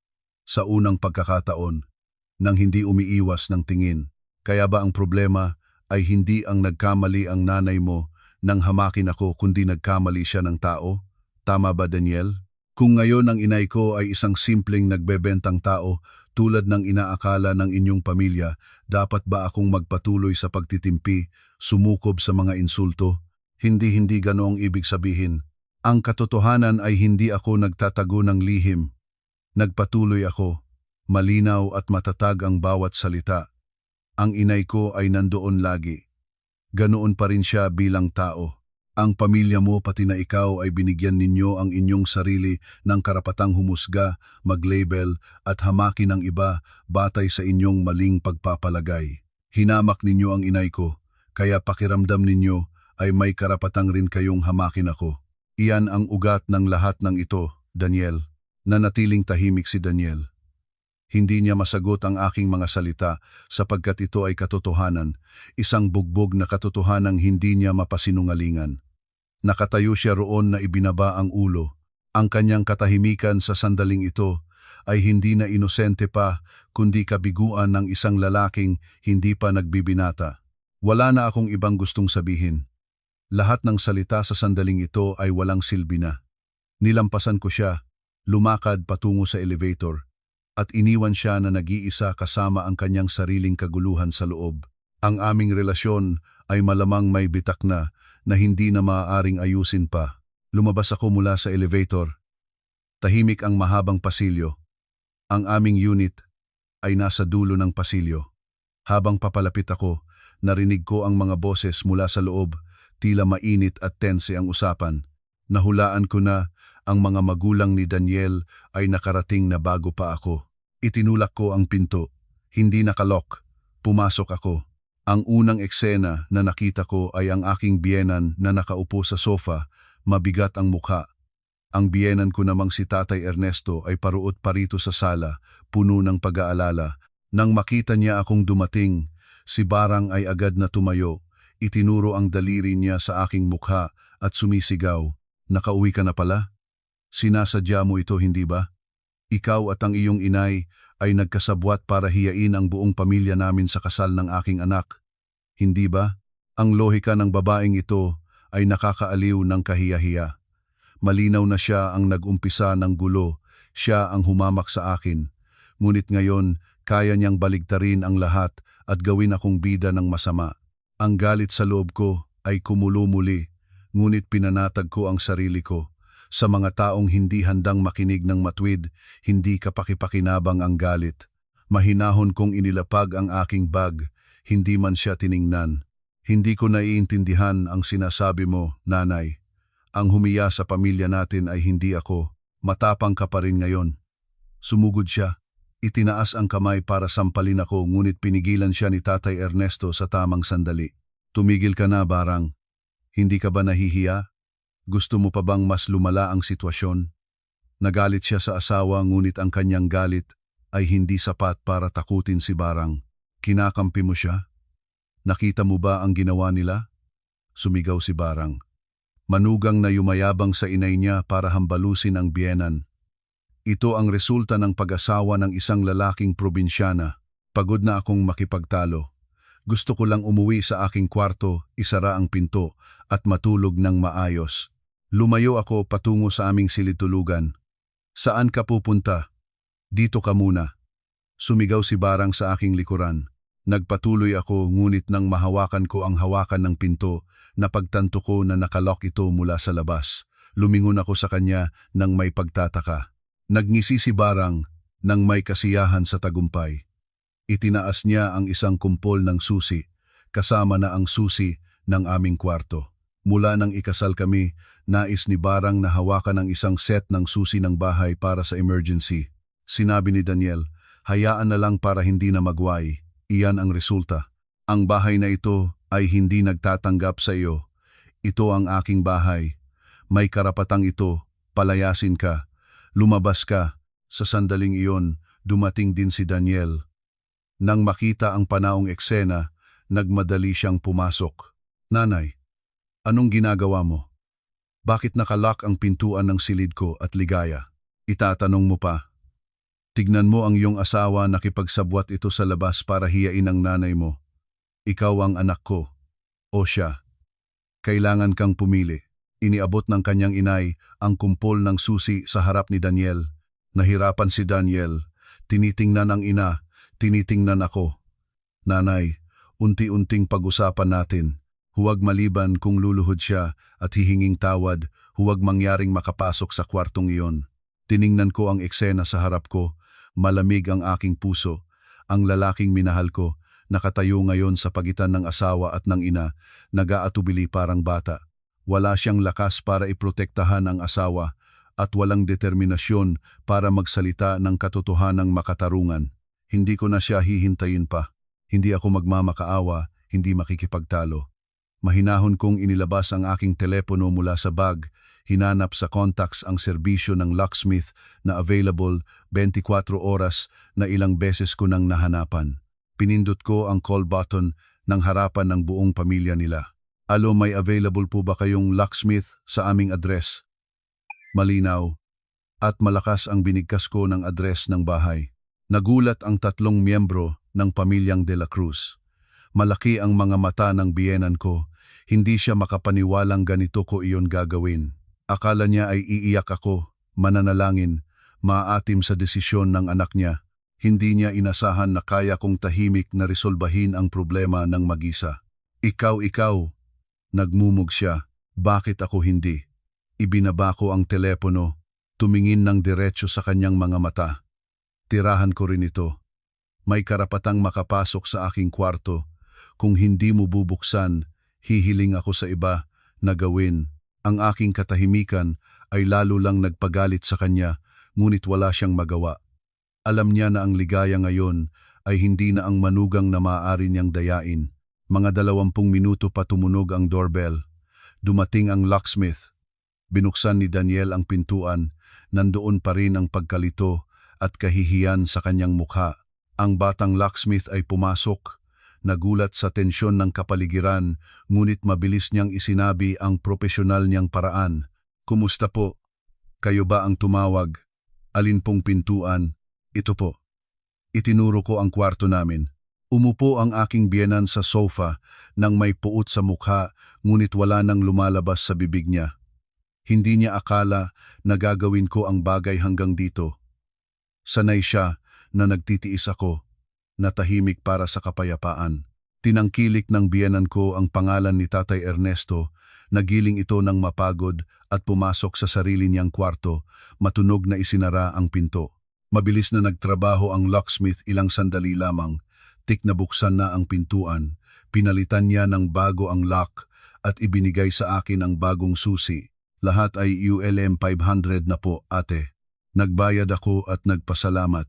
sa unang pagkakataon, nang hindi umiiwas ng tingin. Kaya ba ang problema ay hindi ang nagkamali ang nanay mo nang hamakin ako, kundi nagkamali siya ng tao? Tama ba, Daniel? Kung ngayon ang inay ko ay isang simpleng nagbebentang tao tulad ng inaakala ng inyong pamilya, dapat ba akong magpatuloy sa pagtitimpi, sumukob sa mga insulto? Hindi ganoong ibig sabihin. Ang katotohanan ay hindi ako nagtatago ng lihim. Nagpatuloy ako. Malinaw at matatag ang bawat salita. Ang inay ko ay nandoon lagi. Ganoon pa rin siya bilang tao. Ang pamilya mo pati na ikaw ay binigyan ninyo ang inyong sarili ng karapatang humusga, mag-label at hamakin ang iba batay sa inyong maling pagpapalagay. Hinamak ninyo ang inay ko, kaya pakiramdam ninyo ay may karapatang rin kayong hamakin ako. Iyan ang ugat ng lahat ng ito, Daniel. Nanatiling tahimik si Daniel. Hindi niya masagot ang aking mga salita sapagkat ito ay katotohanan, isang bugbog na katotohanang hindi niya mapasinungalingan. Nakatayo siya roon na ibinaba ang ulo. Ang kanyang katahimikan sa sandaling ito ay hindi na inosente pa kundi kabiguan ng isang lalaking hindi pa nagbibinata. Wala na akong ibang gustong sabihin. Lahat ng salita sa sandaling ito ay walang silbi na. Nilampasan ko siya, lumakad patungo sa elevator, at iniwan siya na nag-iisa kasama ang kanyang sariling kaguluhan sa loob. Ang aming relasyon ay malamang may bitak na hindi na maaaring ayusin pa. Lumabas ako mula sa elevator. Tahimik ang mahabang pasilyo. Ang aming unit ay nasa dulo ng pasilyo. Habang papalapit ako, narinig ko ang mga boses mula sa loob, tila mainit at tense ang usapan. Nahulaan ko na ang mga magulang ni Daniel ay nakarating na bago pa ako. Itinulak ko ang pinto. Hindi nakalock. Pumasok ako. Ang unang eksena na nakita ko ay ang aking biyenan na nakaupo sa sofa, mabigat ang mukha. Ang biyenan ko namang si Tatay Ernesto ay paruot parito sa sala, puno ng pag-aalala. Nang makita niya akong dumating, si Barang ay agad na tumayo. Itinuro ang daliri niya sa aking mukha at sumisigaw, "Nakauwi ka na pala? Sinasadya mo ito, hindi ba? Ikaw at ang iyong inay ay nagkasabwat para hiyain ang buong pamilya namin sa kasal ng aking anak. Hindi ba? Ang lohika ng babaeng ito ay nakakaaliw ng kahiya-hiya. Malinaw na siya ang nag-umpisa ng gulo, siya ang humamak sa akin. Ngunit ngayon, kaya niyang baligtarin ang lahat at gawin akong bida ng masama. Ang galit sa loob ko ay kumulo muli, ngunit pinanatag ko ang sarili ko. Sa mga taong hindi handang makinig ng matwid, hindi kapakipakinabang ang galit. Mahinahon kong inilapag ang aking bag, hindi man siya tiningnan. Hindi ko naiintindihan ang sinasabi mo, nanay. Ang humiya sa pamilya natin ay hindi ako. Matapang ka pa rin ngayon. Sumugod siya. Itinaas ang kamay para sampalin ako, ngunit pinigilan siya ni Tatay Ernesto sa tamang sandali. Tumigil ka na, Barang. Hindi ka ba nahihiya? Gusto mo pa bang mas lumala ang sitwasyon? Nagalit siya sa asawa, ngunit ang kanyang galit ay hindi sapat para takutin si Barang. Kinakampi mo siya? Nakita mo ba ang ginawa nila? Sumigaw si Barang. Manugang na yumayabang sa inay niya para hambalusin ang biyenan. Ito ang resulta ng pag-asawa ng isang lalaking probinsyana. Pagod na akong makipagtalo. Gusto ko lang umuwi sa aking kwarto, isara ang pinto, at matulog ng maayos. Lumayo ako patungo sa aming silid-tulugan. Saan ka pupunta? Dito ka muna. Sumigaw si Barang sa aking likuran. Nagpatuloy ako, ngunit nang mahawakan ko ang hawakan ng pinto, napagtanto ko na nakalock ito mula sa labas. Lumingon ako sa kanya nang may pagtataka. Nagngisi si Barang nang may kasiyahan sa tagumpay. Itinaas niya ang isang kumpol ng susi, kasama na ang susi ng aming kwarto. Mula nang ikasal kami, nais ni Barang na hawakan ang isang set ng susi ng bahay para sa emergency. Sinabi ni Daniel, hayaan na lang para hindi na magway. Iyan ang resulta. Ang bahay na ito ay hindi nagtatanggap sa iyo. Ito ang aking bahay. May karapatang ito, palayasin ka. Lumabas ka. Sa sandaling iyon, dumating din si Daniel. Nang makita ang panaong eksena, nagmadali siyang pumasok. Nanay, anong ginagawa mo? Bakit nakalock ang pintuan ng silid ko at ligaya? Itatanong mo pa. Tignan mo ang iyong asawa, nakipagsabwat ito sa labas para hiyain ang nanay mo. Ikaw ang anak ko. O siya. Kailangan kang pumili. Iniabot ng kanyang inay ang kumpol ng susi sa harap ni Daniel. Nahirapan si Daniel. Tinitingnan ang ina. Tinitingnan ako. Nanay, unti-unting pag-usapan natin. Huwag maliban kung luluhod siya at hihinging tawad, huwag mangyaring makapasok sa kwartong iyon. Tiningnan ko ang eksena sa harap ko, malamig ang aking puso. Ang lalaking minahal ko, nakatayo ngayon sa pagitan ng asawa at ng ina, nag-aatubili parang bata. Wala siyang lakas para iprotektahan ang asawa at walang determinasyon para magsalita ng katotohanang makatarungan. Hindi ko na siya hihintayin pa. Hindi ako magmamakaawa, hindi makikipagtalo. Mahinahon kong inilabas ang aking telepono mula sa bag, hinanap sa contacts ang serbisyo ng locksmith na available 24 oras na ilang beses ko nang nahanapan. Pinindot ko ang call button ng harapan ng buong pamilya nila. Alo, may available po ba kayong locksmith sa aming address? Malinaw at malakas ang binigkas ko ng address ng bahay. Nagulat ang 3 miyembro ng pamilyang De La Cruz. Malaki ang mga mata ng biyenan ko. Hindi siya makapaniwalang ganito ko iyon gagawin. Akala niya ay iiyak ako, mananalangin, maaatim sa desisyon ng anak niya. Hindi niya inasahan na kaya kong tahimik na resolbahin ang problema ng mag-isa. Ikaw, nagmumog siya. Bakit ako hindi? Ibinaba ko ang telepono, tumingin ng diretso sa kanyang mga mata. Tirahan ko rin ito. May karapatang makapasok sa aking kwarto. Kung hindi mo bubuksan, hihiling ako sa iba na gawin. Ang aking katahimikan ay lalo lang nagpagalit sa kanya, ngunit wala siyang magawa. Alam niya na ang ligaya ngayon ay hindi na ang manugang na maaari niyang dayain. Mga 20 minuto pa tumunog ang doorbell. Dumating ang locksmith. Binuksan ni Daniel ang pintuan, nandoon pa rin ang pagkalito at kahihiyan sa kanyang mukha. Ang batang locksmith ay pumasok. Nagulat sa tensyon ng kapaligiran, ngunit mabilis niyang isinabi ang propesyonal niyang paraan. Kumusta po? Kayo ba ang tumawag? Alin pong pintuan? Ito po. Itinuro ko ang kwarto namin. Umupo ang aking biyenan sa sofa nang may puot sa mukha, ngunit wala nang lumalabas sa bibig niya. Hindi niya akala na gagawin ko ang bagay hanggang dito. Sanay siya na nagtitiis ako, natahimik para sa kapayapaan. Tinangkilik ng biyenan ko ang pangalan ni Tatay Ernesto, nagiling ito ng mapagod at pumasok sa sarili niyang kwarto, matunog na isinara ang pinto. Mabilis na nagtrabaho ang locksmith, ilang sandali lamang, nabuksan na ang pintuan, pinalitan niya ng bago ang lock at ibinigay sa akin ang bagong susi. Lahat ay ULM 500 na po, ate. Nagbayad ako at nagpasalamat.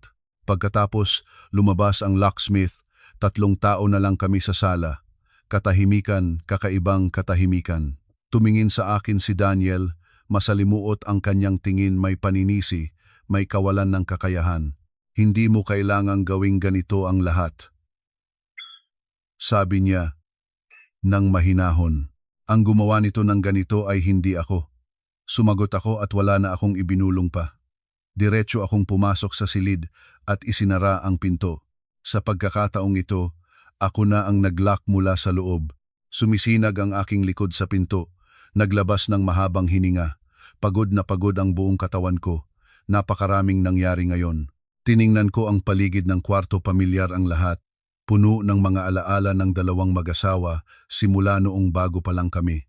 Pagkatapos, lumabas ang locksmith, 3 tao na lang kami sa sala. Katahimikan, kakaibang katahimikan. Tumingin sa akin si Daniel, masalimuot ang kanyang tingin, may paninisi, may kawalan ng kakayahan. Hindi mo kailangang gawing ganito ang lahat. Sabi niya, nang mahinahon. Ang gumawa nito ng ganito ay hindi ako. Sumagot ako at wala na akong ibinulong pa. Diretso akong pumasok sa silid at isinara ang pinto. Sa pagkakataong ito, ako na ang nag-lock mula sa loob. Sumisinag ang aking likod sa pinto. Naglabas ng mahabang hininga. Pagod na pagod ang buong katawan ko. Napakaraming nangyari ngayon. Tiningnan ko ang paligid ng kwarto, pamilyar ang lahat. Puno ng mga alaala ng 2 mag-asawa simula noong bago pa lang kami.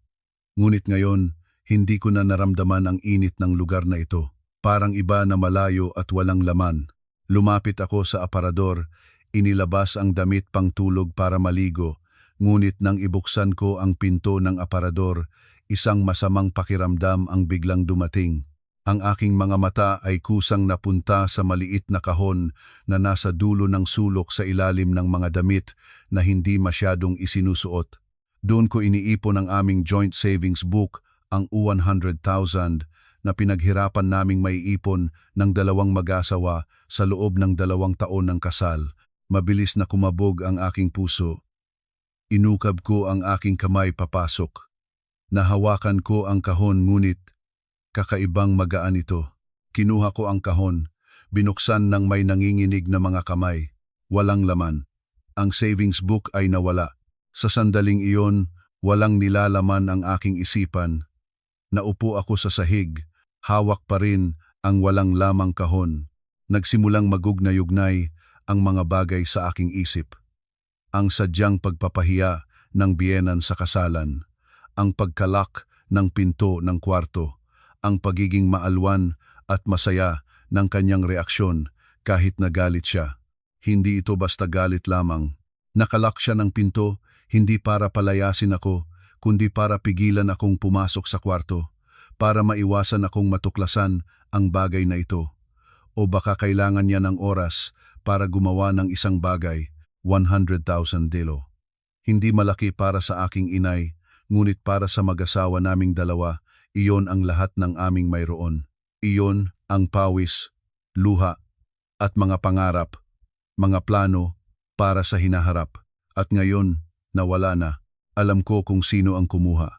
Ngunit ngayon, hindi ko na naramdaman ang init ng lugar na ito. Parang iba na malayo at walang laman. Lumapit ako sa aparador, inilabas ang damit pang tulog para maligo, ngunit nang ibuksan ko ang pinto ng aparador, isang masamang pakiramdam ang biglang dumating. Ang aking mga mata ay kusang napunta sa maliit na kahon na nasa dulo ng sulok sa ilalim ng mga damit na hindi masyadong isinusuot. Doon ko iniipon ang aming joint savings book, ang 100,000 na pinaghirapan naming maiipon ng 2 mag-asawa sa loob ng 2 taon ng kasal. Mabilis na kumabog ang aking puso. Inukab ko ang aking kamay papasok. Nahawakan ko ang kahon, ngunit kakaibang magaan ito. Kinuha ko ang kahon, binuksan ng may nanginginig na mga kamay. Walang laman. Ang savings book ay nawala. Sa sandaling iyon, walang nilalaman ang aking isipan. Naupo ako sa sahig, hawak pa rin ang walang lamang kahon. Nagsimulang magugnay-ugnay ang mga bagay sa aking isip. Ang sadyang pagpapahiya ng biyenan sa kasalan, ang pagkalak ng pinto ng kwarto, ang pagiging maalwan at masaya ng kanyang reaksyon kahit nagalit siya. Hindi ito basta galit lamang. Nakalak siya ng pinto, hindi para palayasin ako, kundi para pigilan akong pumasok sa kwarto, para maiwasan akong matuklasan ang bagay na ito. O baka kailangan niya ng oras para gumawa ng isang bagay, 100,000 delo. Hindi malaki para sa aking inay, ngunit para sa mag-asawa naming dalawa, iyon ang lahat ng aming mayroon. Iyon ang pawis, luha, at mga pangarap, mga plano para sa hinaharap. At ngayon, nawala na. Alam ko kung sino ang kumuha.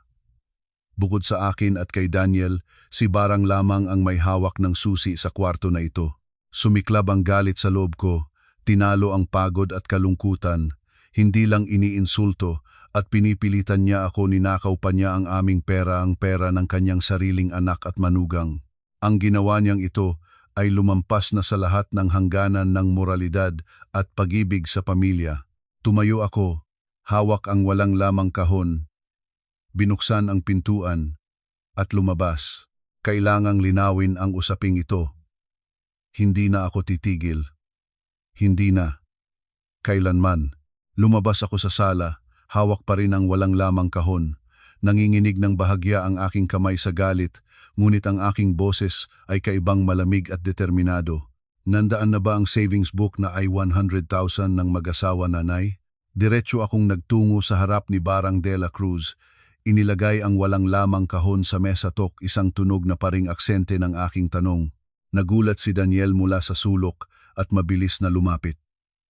Bukod sa akin at kay Daniel, si Barang lamang ang may hawak ng susi sa kwarto na ito. Sumiklab ang galit sa loob ko, tinalo ang pagod at kalungkutan, hindi lang iniinsulto at pinipilitan niya ako, ninakaw pa niya ang aming pera, ang pera ng kanyang sariling anak at manugang. Ang ginawa niyang ito ay lumampas na sa lahat ng hangganan ng moralidad at pag-ibig sa pamilya. Tumayo ako, hawak ang walang lamang kahon, binuksan ang pintuan at lumabas. Kailangang linawin ang usaping ito. Hindi na ako titigil. Hindi na. Kailanman. Lumabas ako sa sala, hawak pa rin ang walang lamang kahon. Nanginginig ng bahagya ang aking kamay sa galit, ngunit ang aking boses ay kaibang malamig at determinado. Nandaan na ba ang savings book na ay 100,000 ng mag-asawa, nanay? Diretso akong nagtungo sa harap ni Barang de la Cruz. Inilagay ang walang lamang kahon sa mesa, tok, isang tunog na paring aksente ng aking tanong. Nagulat si Daniel mula sa sulok at mabilis na lumapit.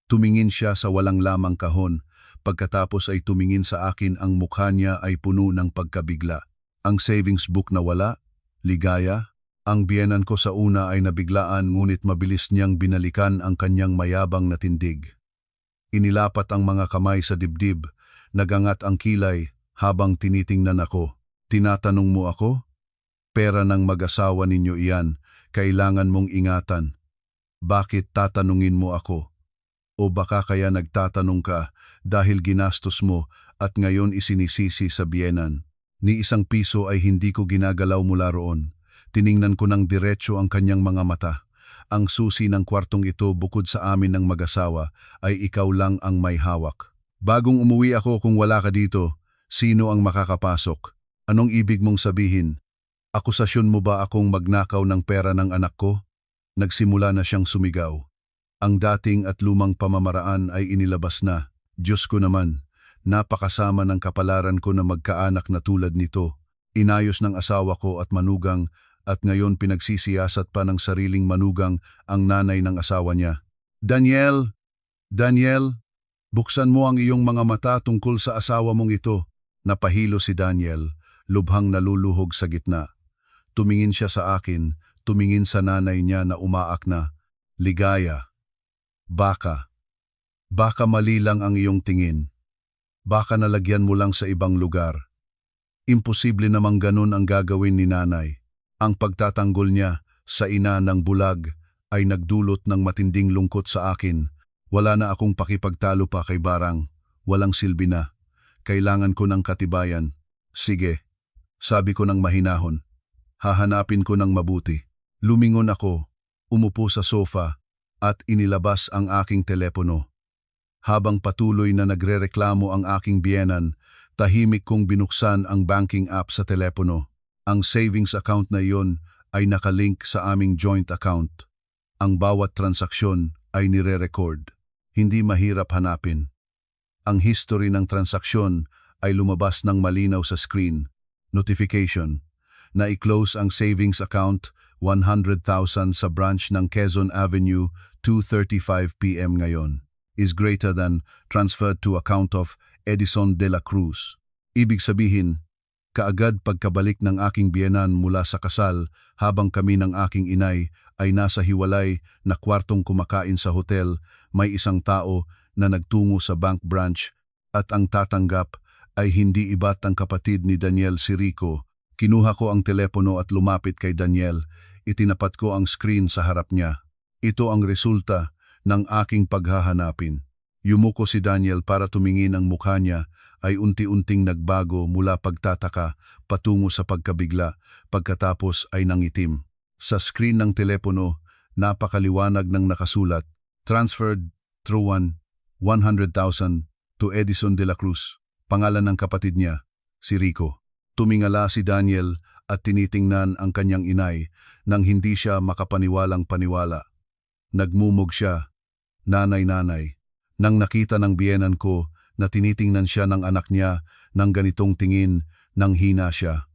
Tumingin siya sa walang lamang kahon, pagkatapos ay tumingin sa akin, ang mukha niya ay puno ng pagkabigla. Ang savings book na wala? Ligaya? Ang biyenan ko sa una ay nabiglaan, ngunit mabilis niyang binalikan ang kanyang mayabang na tindig. Inilapat ang mga kamay sa dibdib, nagangat ang kilay habang tinitingnan ako. Tinatanong mo ako? Pera ng mag-asawa ninyo iyan, kailangan mong ingatan. Bakit tatanungin mo ako? O baka kaya nagtatanong ka dahil ginastos mo at ngayon isinisisi sa biyenan? Ni isang piso ay hindi ko ginagalaw mula roon. Tiningnan ko ng diretso ang kanyang mga mata. Ang susi ng kwartong ito, bukod sa amin ng mag-asawa, ay ikaw lang ang may hawak. Bagong umuwi ako, kung wala ka dito, sino ang makakapasok? Anong ibig mong sabihin? Akusasyon mo ba akong magnakaw ng pera ng anak ko? Nagsimula na siyang sumigaw. Ang dating at lumang pamamaraan ay inilabas na. Diyos ko naman, napakasama ng kapalaran ko na magkaanak na tulad nito. Inayos ng asawa ko at manugang, at ngayon pinagsisiyasat pa ng sariling manugang ang nanay ng asawa niya. Daniel! Daniel! Buksan mo ang iyong mga mata tungkol sa asawa mong ito. Napahilo si Daniel, lubhang naluluhog sa gitna. Tumingin siya sa akin, tumingin sa nanay niya na umaak na. Ligaya. Baka mali lang ang iyong tingin. Baka nalagyan mo lang sa ibang lugar. Imposible namang ganun ang gagawin ni nanay. Ang pagtatanggol niya sa ina ng bulag ay nagdulot ng matinding lungkot sa akin. Wala na akong pakipagtalo pa kay Barang. Walang silbi na. Kailangan ko ng katibayan. Sige, sabi ko ng mahinahon. Hahanapin ko ng mabuti. Lumingon ako, umupo sa sofa, at inilabas ang aking telepono. Habang patuloy na nagrereklamo ang aking biyenan, tahimik kong binuksan ang banking app sa telepono. Ang savings account na iyon ay nakalink sa aming joint account. Ang bawat transaksyon ay nire-record. Hindi mahirap hanapin. Ang history ng transaksyon ay lumabas ng malinaw sa screen. Notification. Na i-close ang savings account, 100,000 sa branch ng Quezon Avenue, 2:35 p.m. ngayon. Is greater than transferred to account of Edison de la Cruz. Ibig sabihin, kaagad pagkabalik ng aking biyenan mula sa kasal, habang kami ng aking inay ay nasa hiwalay na kwartong kumakain sa hotel, may isang tao na nagtungo sa bank branch, at ang tatanggap ay hindi iba't ang kapatid ni Daniel, si Rico. Kinuha ko ang telepono at lumapit kay Daniel. Itinapat ko ang screen sa harap niya. Ito ang resulta ng aking paghahanapin. Yumuko si Daniel para tumingin. Ang mukha niya ay unti-unting nagbago mula pagtataka patungo sa pagkabigla, pagkatapos ay nangitim. Sa screen ng telepono, napakaliwanag ng nakasulat, "Transferred through 100,000 to Edison de la Cruz." Pangalan ng kapatid niya, si Rico. Tumingala si Daniel at tinitingnan ang kanyang inay nang hindi siya makapaniwalang paniwala. Nagmumog siya, "Nanay." Nang nakita ng biyenan ko na tinitingnan siya ng anak niya ng ganitong tingin, nang hina siya.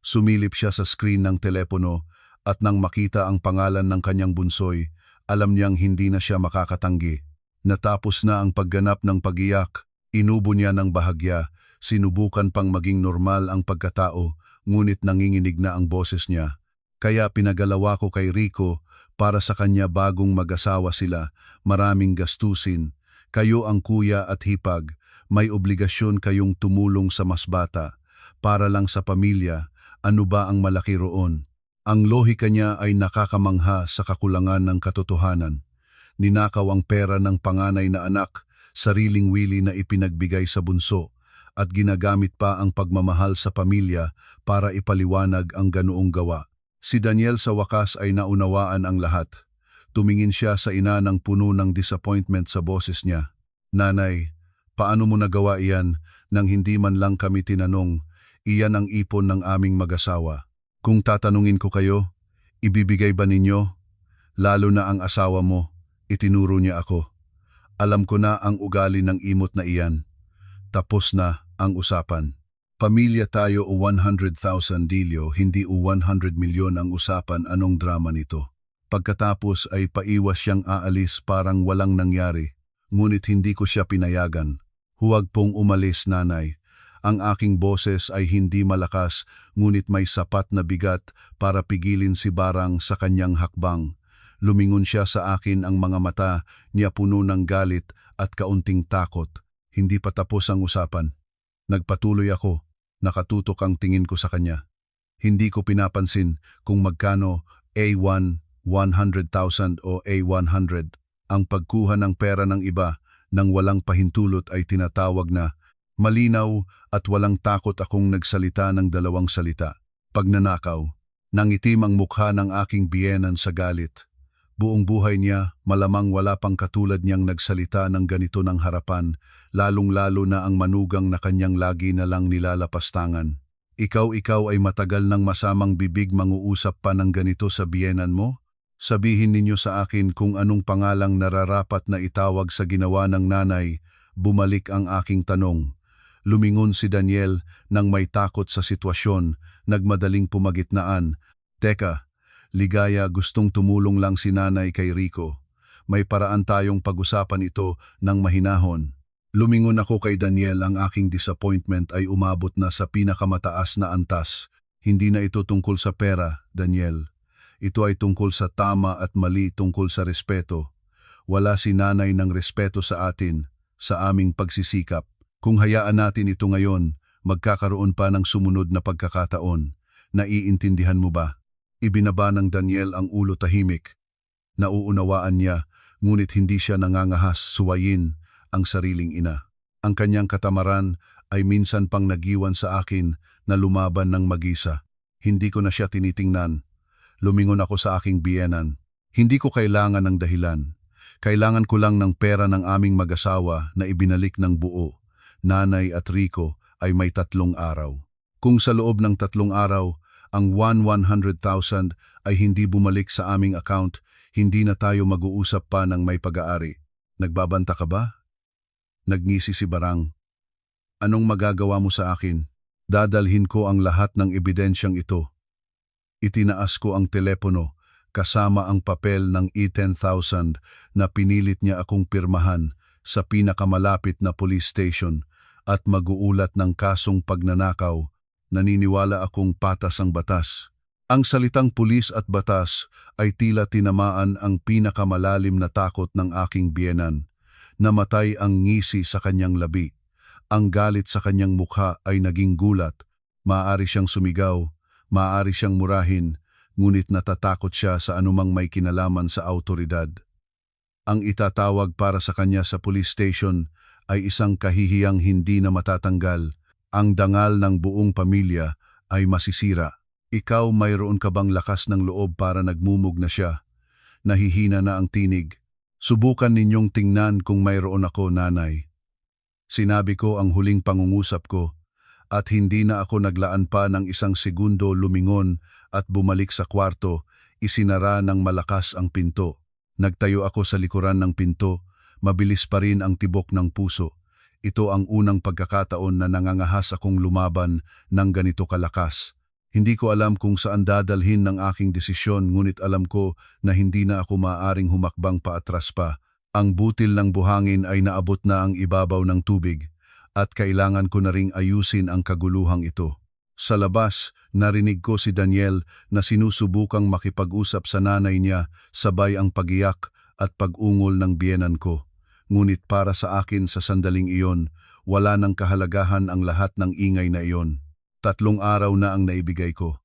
Sumilip siya sa screen ng telepono at nang makita ang pangalan ng kanyang bunsoy, alam niyang hindi na siya makakatanggi. Natapos na ang pagganap ng pag-iyak, inubo niya ng bahagya, sinubukan pang maging normal ang pagkatao, ngunit nanginginig na ang boses niya. Kaya pinagalawa ko kay Rico para sa kanya bagong mag-asawa sila, maraming gastusin. Kayo ang kuya at hipag, may obligasyon kayong tumulong sa mas bata. Para lang sa pamilya, ano ba ang malaki roon? Ang lohika niya ay nakakamangha sa kakulangan ng katotohanan. Ninakaw ang pera ng panganay na anak, sariling wili na ipinagbigay sa bunso, at ginagamit pa ang pagmamahal sa pamilya para ipaliwanag ang ganoong gawa. Si Daniel sa wakas ay naunawaan ang lahat. Tumingin siya sa ina ng puno ng disappointment sa boses niya. "Nanay, paano mo nagawa iyan nang hindi man lang kami tinanong? Iyan ang ipon ng aming mag-asawa. Kung tatanungin ko kayo, ibibigay ba ninyo? Lalo na ang asawa mo." Itinuro niya ako. "Alam ko na ang ugali ng imot na iyan. Tapos na ang usapan. Pamilya tayo o 100,000 dilyo, hindi o 100 milyon ang usapan. Anong drama nito?" Pagkatapos ay paiwas siyang aalis parang walang nangyari. Ngunit hindi ko siya pinayagan. "Huwag pong umalis, nanay. Ang aking boses ay hindi malakas, ngunit may sapat na bigat para pigilin si Barang sa kanyang hakbang." Lumingon siya sa akin, ang mga mata niya puno ng galit at kaunting takot. Hindi pa tapos ang usapan. Nagpatuloy ako, nakatutok ang tingin ko sa kanya. Hindi ko pinapansin kung magkano A1, 100,000 o A100. Ang pagkuha ng pera ng iba nang walang pahintulot ay tinatawag na malinaw, at walang takot akong nagsalita ng dalawang salita. Pagnanakaw. Nangitim ang mukha ng aking biyenan sa galit. Buong buhay niya, malamang wala pang katulad niyang nagsalita ng ganito ng harapan, lalong-lalo na ang manugang na kanyang lagi na lang nilalapastangan. Ikaw ay matagal ng masamang bibig manguusap pa ng ganito sa biyenan mo? Sabihin ninyo sa akin kung anong pangalang nararapat na itawag sa ginawa ng nanay." Bumalik ang aking tanong. Lumingon si Daniel nang may takot sa sitwasyon, nagmadaling pumagitnaan. "Teka, Ligaya, gustong tumulong lang si nanay kay Rico. May paraan tayong pag-usapan ito ng mahinahon." Lumingon ako kay Daniel. Ang aking disappointment ay umabot na sa pinakamataas na antas. "Hindi na ito tungkol sa pera, Daniel. Ito ay tungkol sa tama at mali, tungkol sa respeto. Wala si nanay ng respeto sa atin, sa aming pagsisikap. Kung hayaan natin ito ngayon, magkakaroon pa ng sumunod na pagkakataon. Naiintindihan mo ba?" Ibinaba ng Daniel ang ulo tahimik. Nauunawaan niya, ngunit hindi siya nangangahas suwayin ang sariling ina. Ang kanyang katamaran ay minsan pang nagiwan sa akin na lumaban ng mag-isa. Hindi ko na siya tinitingnan. Lumingon ako sa aking biyenan. Hindi ko kailangan ng dahilan. Kailangan ko lang ng pera ng aming mag-asawa na ibinalik ng buo. Nanay at Rico ay may 3 araw. Kung sa loob ng 3 araw, ang 100,000 ay hindi bumalik sa aming account, hindi na tayo mag-uusap pa ng may pag-aari. Nagbabanta ka ba? Nagngisi si Barang. "Anong magagawa mo sa akin? Dadalhin ko ang lahat ng ebidensyang ito." Itinaas ko ang telepono, kasama ang papel ng E10,000 na pinilit niya akong pirmahan sa pinakamalapit na police station at mag-uulat ng kasong pagnanakaw. Naniniwala akong patas ang batas. Ang salitang pulis at batas ay tila tinamaan ang pinakamalalim na takot ng aking biyenan. Namatay ang ngisi sa kanyang labi. Ang galit sa kanyang mukha ay naging gulat. Maaari siyang sumigaw, maaari siyang murahin, ngunit natatakot siya sa anumang may kinalaman sa awtoridad. Ang itatawag para sa kanya sa police station ay isang kahihiyang hindi na matatanggal. Ang dangal ng buong pamilya ay masisira. Ikaw, mayroon ka bang lakas ng loob para nagmumug na siya? Nahihina na ang tinig. Subukan ninyong tingnan kung mayroon ako, nanay. Sinabi ko ang huling pangungusap ko at hindi na ako naglaan pa ng isang segundo lumingon at bumalik sa kwarto, isinara ng malakas ang pinto. Nagtayo ako sa likuran ng pinto, mabilis pa rin ang tibok ng puso. Ito ang unang pagkakataon na nangangahas akong lumaban ng ganito kalakas. Hindi ko alam kung saan dadalhin ng aking desisyon, ngunit alam ko na hindi na ako maaaring humakbang paatras pa. Ang butil ng buhangin ay naabot na ang ibabaw ng tubig at kailangan ko na ring ayusin ang kaguluhang ito. Sa labas, narinig ko si Daniel na sinusubukang makipag-usap sa nanay niya, sabay ang pagiyak at pag-ungol ng biyenan ko. Ngunit para sa akin sa sandaling iyon, wala nang kahalagahan ang lahat ng ingay na iyon. 3 araw na ang naibigay ko.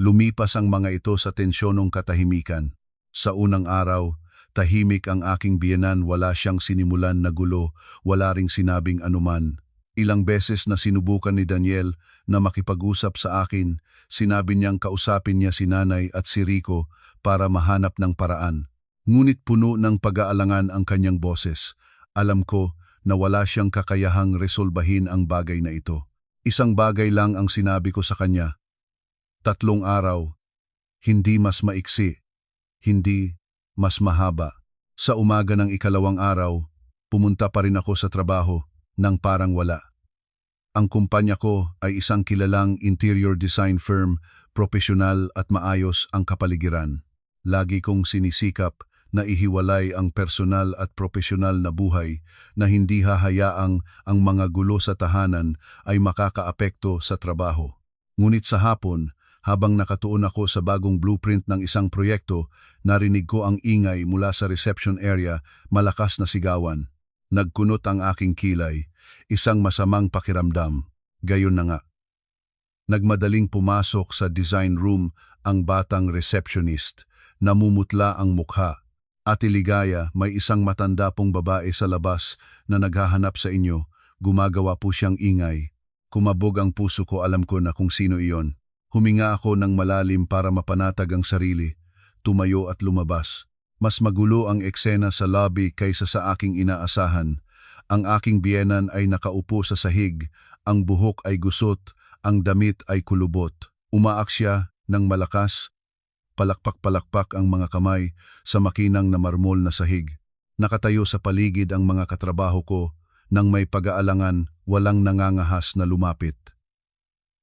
Lumipas ang mga ito sa tensyonong katahimikan. Sa unang araw, tahimik ang aking biyenan, wala siyang sinimulan na gulo, wala ring sinabing anuman. Ilang beses na sinubukan ni Daniel na makipag-usap sa akin, sinabi niyang kausapin niya si nanay at si Rico para mahanap ng paraan. Ngunit puno ng pag-aalangan ang kanyang boses. Alam ko na wala siyang kakayahang resolbahin ang bagay na ito. Isang bagay lang ang sinabi ko sa kanya. 3 araw, hindi mas maiksi, hindi mas mahaba. Sa umaga ng ikalawang araw, pumunta pa rin ako sa trabaho nang parang wala. Ang kumpanya ko ay isang kilalang interior design firm, profesional at maayos ang kapaligiran. Lagi kong sinisikap na ihiwalay ang personal at profesional na buhay na hindi hahayaang ang mga gulo sa tahanan ay makakaapekto sa trabaho. Ngunit sa hapon, habang nakatuon ako sa bagong blueprint ng isang proyekto, narinig ko ang ingay mula sa reception area, malakas na sigawan. Nagkunot ang aking kilay, isang masamang pakiramdam. Gayon na nga. Nagmadaling pumasok sa design room ang batang receptionist. Namumutla ang mukha. Ate Ligaya, may isang matanda pong babae sa labas na naghahanap sa inyo. Gumagawa po siyang ingay. Kumabog ang puso ko, alam ko na kung sino iyon. Huminga ako ng malalim para mapanatag ang sarili. Tumayo at lumabas. Mas magulo ang eksena sa lobby kaysa sa aking inaasahan. Ang aking biyenan ay nakaupo sa sahig, ang buhok ay gusot, ang damit ay kulubot. Umaak siya ng malakas, palakpak-palakpak ang mga kamay sa makinang na marmol na sahig. Nakatayo sa paligid ang mga katrabaho ko, nang may pag-aalangan, walang nangangahas na lumapit.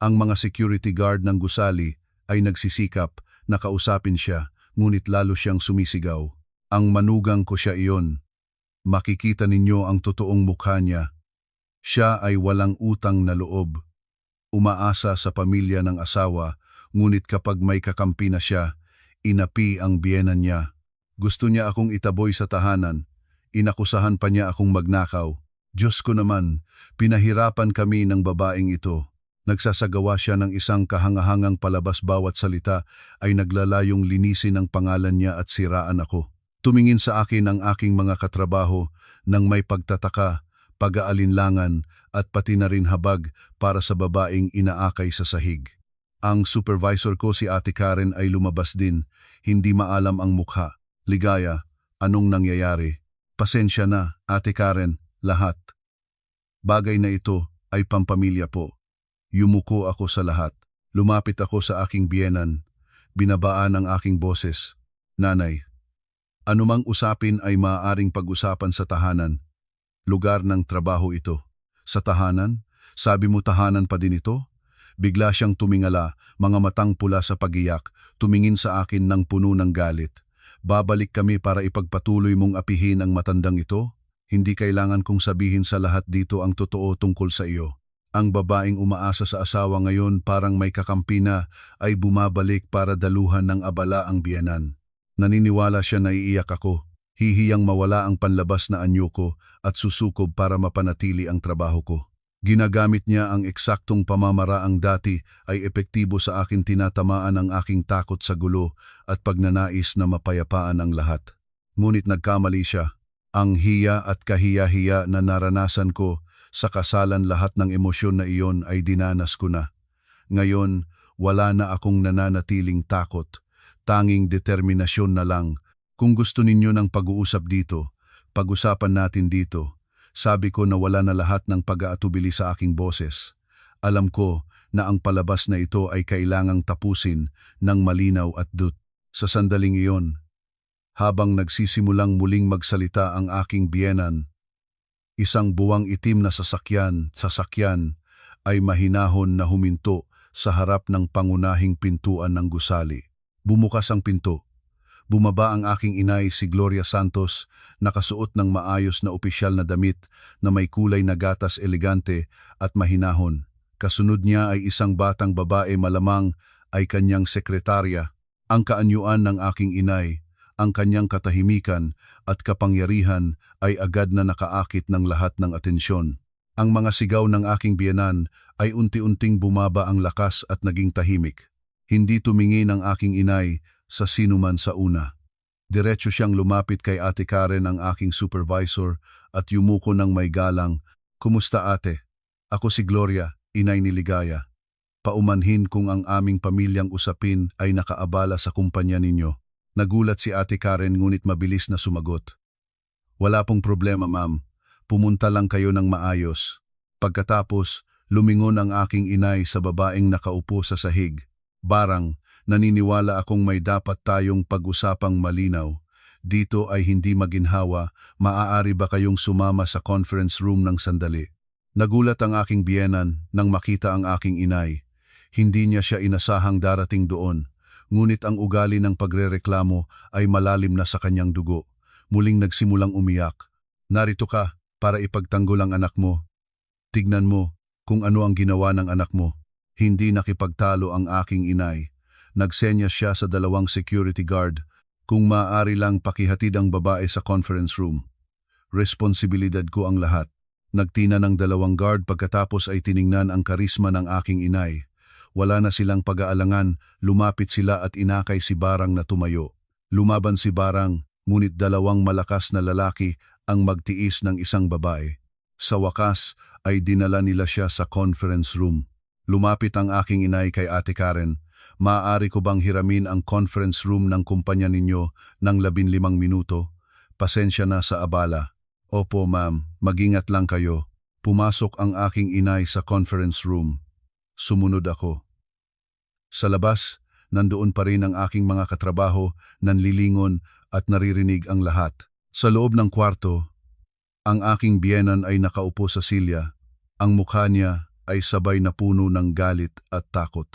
Ang mga security guard ng gusali ay nagsisikap na kausapin siya, ngunit lalo siyang sumisigaw. Ang manugang ko siya iyon. Makikita ninyo ang totoong mukha niya. Siya ay walang utang na loob. Umaasa sa pamilya ng asawa, ngunit kapag may kakampi na siya, inapi ang biyenan niya. Gusto niya akong itaboy sa tahanan. Inakusahan pa niya akong magnakaw. Diyos ko naman, pinahirapan kami ng babaeng ito. Nagsasagawa siya ng isang kahangahangang palabas, bawat salita ay naglalayong linisin ang pangalan niya at siraan ako. Tumingin sa akin ang aking mga katrabaho nang may pagtataka, pag-aalinlangan at pati na rin habag para sa babaeng inaakay sa sahig. Ang supervisor ko, si Ate Karen, ay lumabas din, hindi maalam ang mukha. Ligaya, anong nangyayari? Pasensya na, Ate Karen, lahat. Bagay na ito ay pampamilya po. Yumuko ako sa lahat. Lumapit ako sa aking biyenan. Binabaan ang aking boses. Nanay, anumang usapin ay maaaring pag-usapan sa tahanan. Lugar ng trabaho ito. Sa tahanan? Sabi mo tahanan pa din ito? Bigla siyang tumingala, mga matang pula sa pagiyak, tumingin sa akin ng puno ng galit. Babalik kami para ipagpatuloy mong apihin ang matandang ito? Hindi kailangan kong sabihin sa lahat dito ang totoo tungkol sa iyo. Ang babaeng umaasa sa asawa ngayon, parang may kakampi na, ay bumabalik para daluhan ng abala ang biyenan. Naniniwala siya na iiyak ako, hihiyang mawala ang panlabas na anyo ko at susukob para mapanatili ang trabaho ko. Ginagamit niya ang eksaktong pamamaraang dati ay epektibo sa akin, tinatamaan ang aking takot sa gulo at pagnanais na mapayapaan ang lahat. Ngunit nagkamali siya. Ang hiya at kahiya-hiya na naranasan ko sa kasalan, lahat ng emosyon na iyon ay dinanas ko na. Ngayon, wala na akong nananatiling takot. Tanging determinasyon na lang. Kung gusto ninyo ng pag-uusap dito, pag-usapan natin dito. Sabi ko na wala na lahat ng pag-aatubili sa aking boses. Alam ko na ang palabas na ito ay kailangang tapusin ng malinaw at dut. Sa sandaling iyon, habang nagsisimulang muling magsalita ang aking biyenan, isang buwang itim na sasakyan ay mahinahon na huminto sa harap ng pangunahing pintuan ng gusali. Bumukas ang pinto. Bumaba ang aking inay, si Gloria Santos, nakasuot ng maayos na opisyal na damit na may kulay na gatas, elegante at mahinahon. Kasunod niya ay isang batang babae, malamang ay kanyang sekretarya. Ang kaanyuan ng aking inay, ang kanyang katahimikan at kapangyarihan ay agad na nakaakit ng lahat ng atensyon. Ang mga sigaw ng aking biyenan ay unti-unting bumaba ang lakas at naging tahimik. Hindi tumingin ang aking inay sa sinuman sa una. Diretso siyang lumapit kay Ate Karen, ang aking supervisor, at yumuko ng may galang. "Kumusta, ate? Ako si Gloria, inay ni Ligaya. Paumanhin kung ang aming pamilyang usapin ay nakaabala sa kumpanya ninyo." Nagulat si Ate Karen ngunit mabilis na sumagot. "Wala pong problema, ma'am. Pumunta lang kayo ng maayos." Pagkatapos, lumingon ang aking inay sa babaeng nakaupo sa sahig. "Barang, naniniwala akong may dapat tayong pag-usapang malinaw. Dito ay hindi maginhawa, maaari ba kayong sumama sa conference room ng sandali?" Nagulat ang aking biyenan nang makita ang aking inay. Hindi niya siya inasahang darating doon, ngunit ang ugali ng pagrereklamo ay malalim na sa kanyang dugo. Muling nagsimulang umiyak. "Narito ka para ipagtanggol ang anak mo. Tignan mo kung ano ang ginawa ng anak mo." Hindi nakipagtalo ang aking inay. Nagsenyas siya sa dalawang security guard kung maaari lang pakihatid ang babae sa conference room. "Responsibilidad ko ang lahat." Nagtina ng dalawang guard, pagkatapos ay tiningnan ang karisma ng aking inay. Wala na silang pag-aalangan, lumapit sila at inakay si Barang na tumayo. Lumaban si Barang, ngunit dalawang malakas na lalaki ang magtiis ng isang babae. Sa wakas ay dinala nila siya sa conference room. Lumapit ang aking inay kay Ate Karen. "Maaari ko bang hiramin ang conference room ng kumpanya ninyo ng 15 minuto? Pasensya na sa abala." "Opo, ma'am, mag-ingat lang kayo." Pumasok ang aking inay sa conference room. Sumunod ako. Sa labas, nandoon pa rin ang aking mga katrabaho, nanlilingon at naririnig ang lahat. Sa loob ng kwarto, ang aking biyenan ay nakaupo sa silya. Ang mukha niya ay sabay na puno ng galit at takot.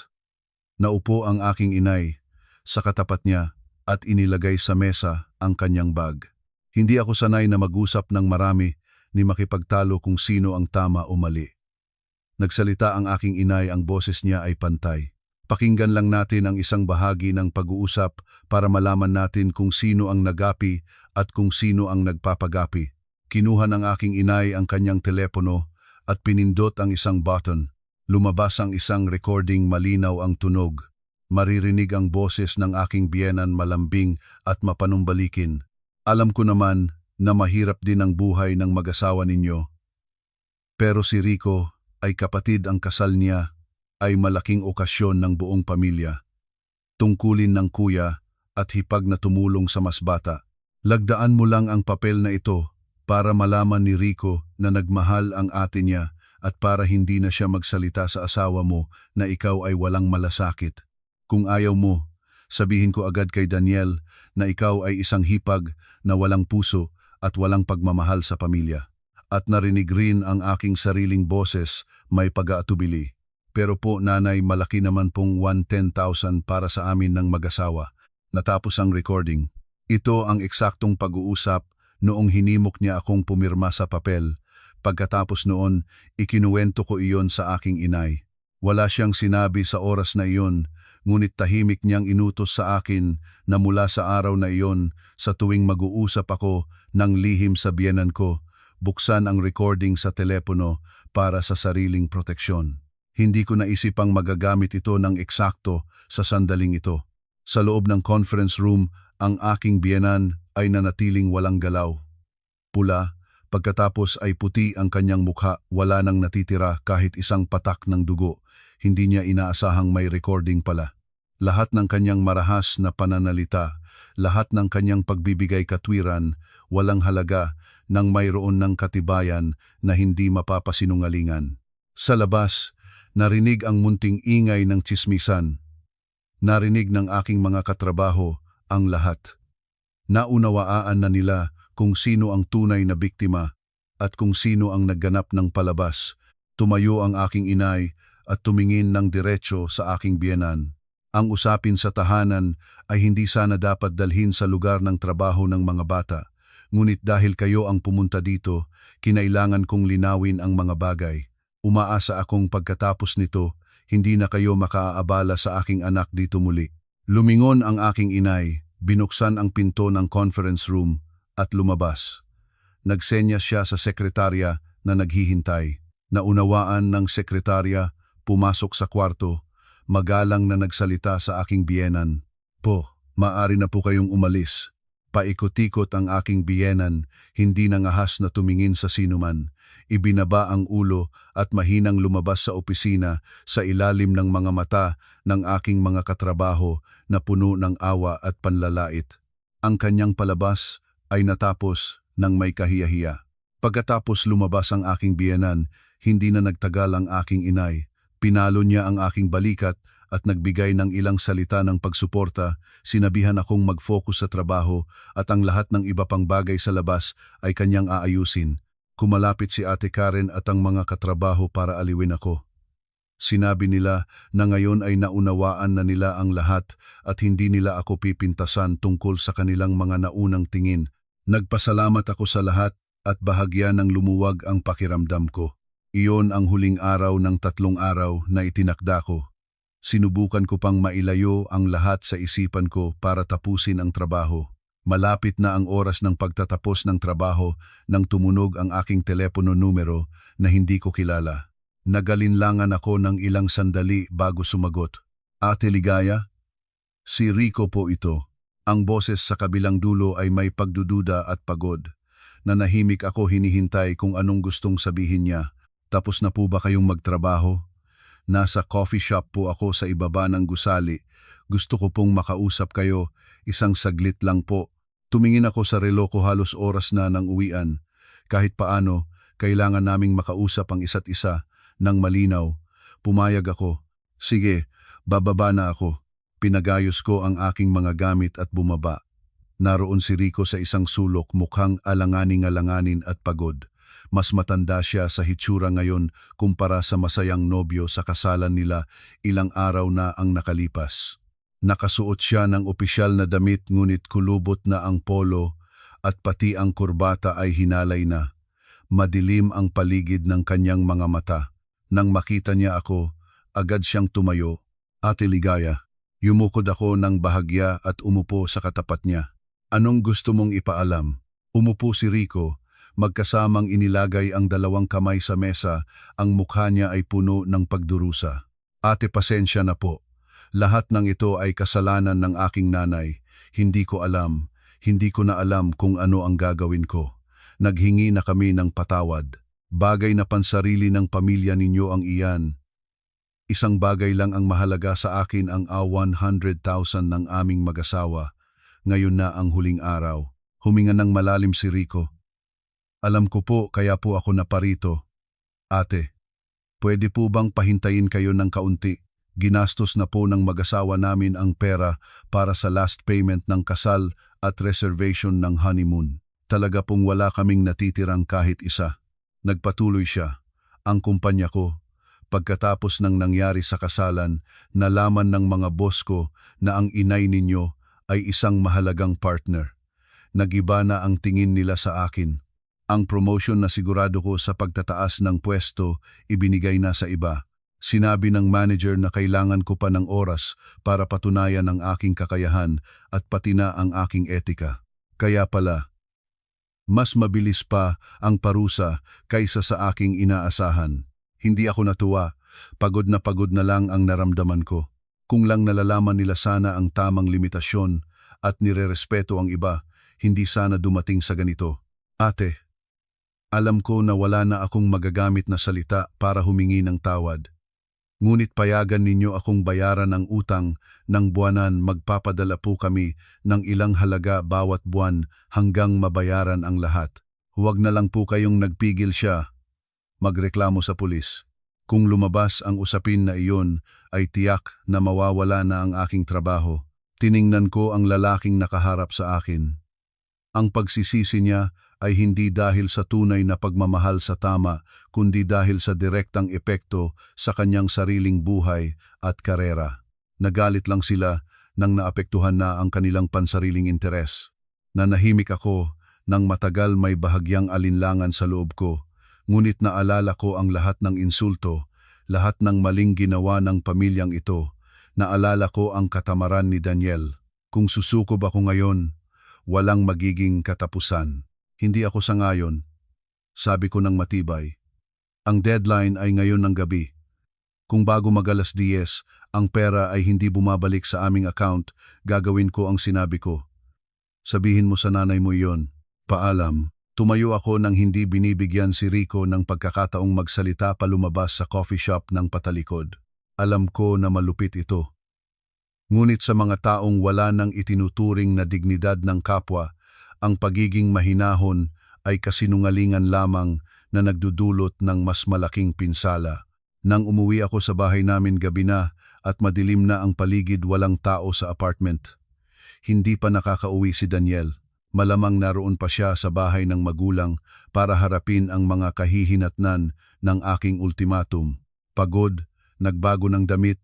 Naupo ang aking inay sa katapat niya at inilagay sa mesa ang kanyang bag. Hindi ako sanay na mag-usap ng marami ni makipagtalo kung sino ang tama o mali. Nagsalita ang aking inay, ang boses niya ay pantay. "Pakinggan lang natin ang isang bahagi ng pag-uusap para malaman natin kung sino ang nagapi at kung sino ang nagpapagapi." Kinuha ng aking inay ang kanyang telepono at pinindot ang isang button. Lumabas ang isang recording, malinaw ang tunog. Maririnig ang boses ng aking biyenan, malambing at mapanumbalikin. "Alam ko naman na mahirap din ang buhay ng mag-asawa ninyo. Pero si Rico ay kapatid, ang kasal niya ay malaking okasyon ng buong pamilya. Tungkulin ng kuya at hipag na tumulong sa mas bata. Lagdaan mo lang ang papel na ito para malaman ni Rico na nagmahal ang ate niya at para hindi na siya magsalita sa asawa mo na ikaw ay walang malasakit. Kung ayaw mo, sabihin ko agad kay Daniel na ikaw ay isang hipag na walang puso at walang pagmamahal sa pamilya." At narinig rin ang aking sariling boses, may pag-aatubili. "Pero po, nanay, malaki naman pong 110,000 para sa amin ng mag-asawa." Natapos ang recording. Ito ang eksaktong pag-uusap noong hinimok niya akong pumirma sa papel. Pagkatapos noon, ikinuwento ko iyon sa aking inay. Wala siyang sinabi sa oras na iyon, ngunit tahimik niyang inutos sa akin na mula sa araw na iyon, sa tuwing mag-uusap ako ng lihim sa biyenan ko, buksan ang recording sa telepono para sa sariling proteksyon. Hindi ko naisipang magagamit ito ng eksakto sa sandaling ito. Sa loob ng conference room, ang aking biyenan ay nanatiling walang galaw. pula, pagkatapos ay puti ang kanyang mukha, wala nang natitira kahit isang patak ng dugo. Hindi niya inaasahang may recording pala. Lahat ng kanyang marahas na pananalita, lahat ng kanyang pagbibigay katwiran, walang halaga nang mayroon ng katibayan na hindi mapapasinungalingan. Sa labas, narinig ang munting ingay ng tsismisan. Narinig ng aking mga katrabaho ang lahat. Naunawaan na nila kung sino ang tunay na biktima at kung sino ang nagganap ng palabas. Tumayo ang aking inay at tumingin ng diretso sa aking biyenan. Ang usapin sa tahanan ay hindi sana dapat dalhin sa lugar ng trabaho ng mga bata. Ngunit dahil kayo ang pumunta dito, kinailangan kong linawin ang mga bagay. Umaasa akong pagkatapos nito, hindi na kayo makaaabala sa aking anak dito muli. Lumingon ang aking inay, binuksan ang pinto ng conference room at lumabas. Nagsenyas siya sa sekretarya na naghihintay. Naunawaan ng sekretarya, pumasok sa kwarto, magalang na nagsalita sa aking biyenan. Po, maaari na po kayong umalis. Paikot-ikot ang aking biyenan, hindi nangahas na tumingin sa sinuman. Ibinaba ang ulo at mahinang lumabas sa opisina sa ilalim ng mga mata ng aking mga katrabaho na puno ng awa at panlalait. Ang kanyang palabas ay natapos ng may kahiyahiya. Pagkatapos lumabas ang aking biyenan, hindi na nagtagal ang aking inay. Pinalo niya ang aking balikat at nagbigay ng ilang salita ng pagsuporta. Sinabihan akong mag-focus sa trabaho at ang lahat ng iba pang bagay sa labas ay kanyang aayusin. Kumalapit si Ate Karen at ang mga katrabaho para aliwin ako. Sinabi nila na ngayon ay naunawaan na nila ang lahat at hindi nila ako pipintasan tungkol sa kanilang mga naunang tingin. Nagpasalamat ako sa lahat at bahagya ng lumuwag ang pakiramdam ko. Iyon ang huling araw ng 3 araw na itinakda ko. Sinubukan ko pang mailayo ang lahat sa isipan ko para tapusin ang trabaho. Malapit na ang oras ng pagtatapos ng trabaho nang tumunog ang aking telepono numero na hindi ko kilala. Nagalinlangan ako ng ilang sandali bago sumagot. Ate Ligaya? Si Rico po ito. Ang boses sa kabilang dulo ay may pagdududa at pagod. Nanahimik ako, hinihintay kung anong gustong sabihin niya. Tapos na po ba kayong magtrabaho? Nasa coffee shop po ako sa ibaba ng gusali. Gusto ko pong makausap kayo, isang saglit lang po. Tumingin ako sa relo ko, halos oras na ng uwian. Kahit paano, kailangan naming makausap ang isa't isa ng malinaw. Pumayag ako. Sige, bababa na ako. Pinagayos ko ang aking mga gamit at bumaba. Naroon si Rico sa isang sulok, mukhang alanganing-alanganin at pagod. Mas matanda siya sa hitsura ngayon kumpara sa masayang nobyo sa kasalan nila ilang araw na ang nakalipas. Nakasuot siya ng opisyal na damit, ngunit kulubot na ang polo at pati ang kurbata ay hinalay na. Madilim ang paligid ng kanyang mga mata. Nang makita niya ako, agad siyang tumayo. Ate Ligaya. Yumukod ako ng bahagya at umupo sa katapat niya. Anong gusto mong ipaalam? Umupo si Rico. Magkasamang inilagay ang 2 kamay sa mesa, ang mukha niya ay puno ng pagdurusa. Ate, pasensya na po. Lahat ng ito ay kasalanan ng aking nanay. Hindi ko na alam kung ano ang gagawin ko. Naghingi na kami ng patawad. Bagay na pansarili ng pamilya ninyo ang iyan. Isang bagay lang ang mahalaga sa akin, ang 100,000 ng aming mag-asawa. Ngayon na ang huling araw. Huminga ng malalim si Rico. Alam ko po, kaya po ako naparito. Ate, pwede po bang pahintayin kayo ng kaunti? Ginastos na po ng mag-asawa namin ang pera para sa last payment ng kasal at reservation ng honeymoon. Talaga pong wala kaming natitirang kahit isa. Nagpatuloy siya. Ang kumpanya ko, pagkatapos ng nangyari sa kasalan, nalaman ng mga boss ko na ang inay ninyo ay isang mahalagang partner. Nagiba na ang tingin nila sa akin. Ang promotion na sigurado ko sa pagtataas ng pwesto, ibinigay na sa iba. Sinabi ng manager na kailangan ko pa ng oras para patunayan ang aking kakayahan at pati na ang aking etika. Kaya pala, mas mabilis pa ang parusa kaysa sa aking inaasahan. Hindi ako natuwa, pagod na lang ang naramdaman ko. Kung lang nalalaman nila sana ang tamang limitasyon at nirerespeto ang iba, hindi sana dumating sa ganito. Ate, alam ko na wala na akong magagamit na salita para humingi ng tawad. Ngunit payagan ninyo akong bayaran ang utang ng buwanan, magpapadala po kami ng ilang halaga bawat buwan hanggang mabayaran ang lahat. Huwag na lang po kayong nagpigil siya. Magreklamo sa pulis. Kung lumabas ang usapin na iyon ay tiyak na mawawala na ang aking trabaho. Tiningnan ko ang lalaking nakaharap sa akin. Ang pagsisisi niya ay hindi dahil sa tunay na pagmamahal sa tama, kundi dahil sa direktang epekto sa kanyang sariling buhay at karera. Nagalit lang sila nang naapektuhan na ang kanilang pansariling interes. Nanahimik ako nang matagal, may bahagyang alinlangan sa loob ko, ngunit naalala ko ang lahat ng insulto, lahat ng maling ginawa ng pamilyang ito. Naalala ko ang katamaran ni Daniel. Kung susukob ako ngayon, walang magiging katapusan. Hindi ako sangayon, sabi ko ng matibay. Ang deadline ay ngayon ng gabi. Kung bago mag-10:00 ang pera ay hindi bumabalik sa aming account, gagawin ko ang sinabi ko. Sabihin mo sa nanay mo iyon. Paalam. Tumayo ako nang hindi binibigyan si Rico ng pagkakataong magsalita pa, lumabas sa coffee shop ng patalikod. Alam ko na malupit ito. Ngunit sa mga taong wala nang itinuturing na dignidad ng kapwa, ang pagiging mahinahon ay kasinungalingan lamang na nagdudulot ng mas malaking pinsala. Nang umuwi ako sa bahay namin gabi na at madilim na ang paligid, walang tao sa apartment. Hindi pa nakakauwi si Daniel. Malamang naroon pa siya sa bahay ng magulang para harapin ang mga kahihinatnan ng aking ultimatum. Pagod, nagbago ng damit,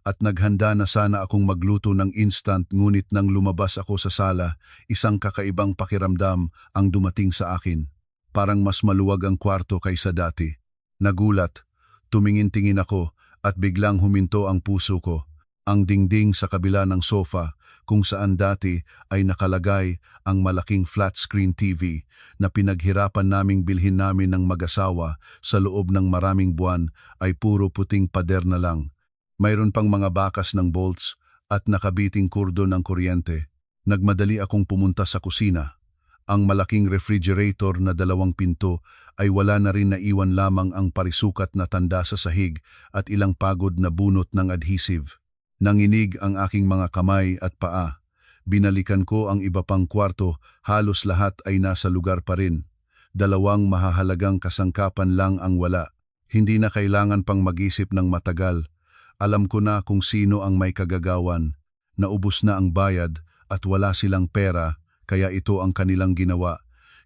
at naghanda na sana akong magluto ng instant, ngunit nang lumabas ako sa sala, isang kakaibang pakiramdam ang dumating sa akin. Parang mas maluwag ang kwarto kaysa dati. Nagulat, tumingin-tingin ako at biglang huminto ang puso ko. Ang dingding sa kabila ng sofa, kung saan dati ay nakalagay ang malaking flat screen TV na pinaghirapan naming bilhin namin ng mag-asawa sa loob ng maraming buwan, ay puro puting pader na lang. Mayroon pang mga bakas ng bolts at nakabiting kordon ng kuryente. Nagmadali akong pumunta sa kusina. Ang malaking refrigerator na 2 pinto ay wala na rin, naiwan lamang ang parisukat na tanda sa sahig at ilang pagod na bunot ng adhesive. Nanginig ang aking mga kamay at paa. Binalikan ko ang iba pang kwarto, halos lahat ay nasa lugar pa rin. 2 mahahalagang kasangkapan lang ang wala. Hindi na kailangan pang mag-isip ng matagal. Alam ko na kung sino ang may kagagawan. Naubos na ang bayad at wala silang pera, kaya ito ang kanilang ginawa.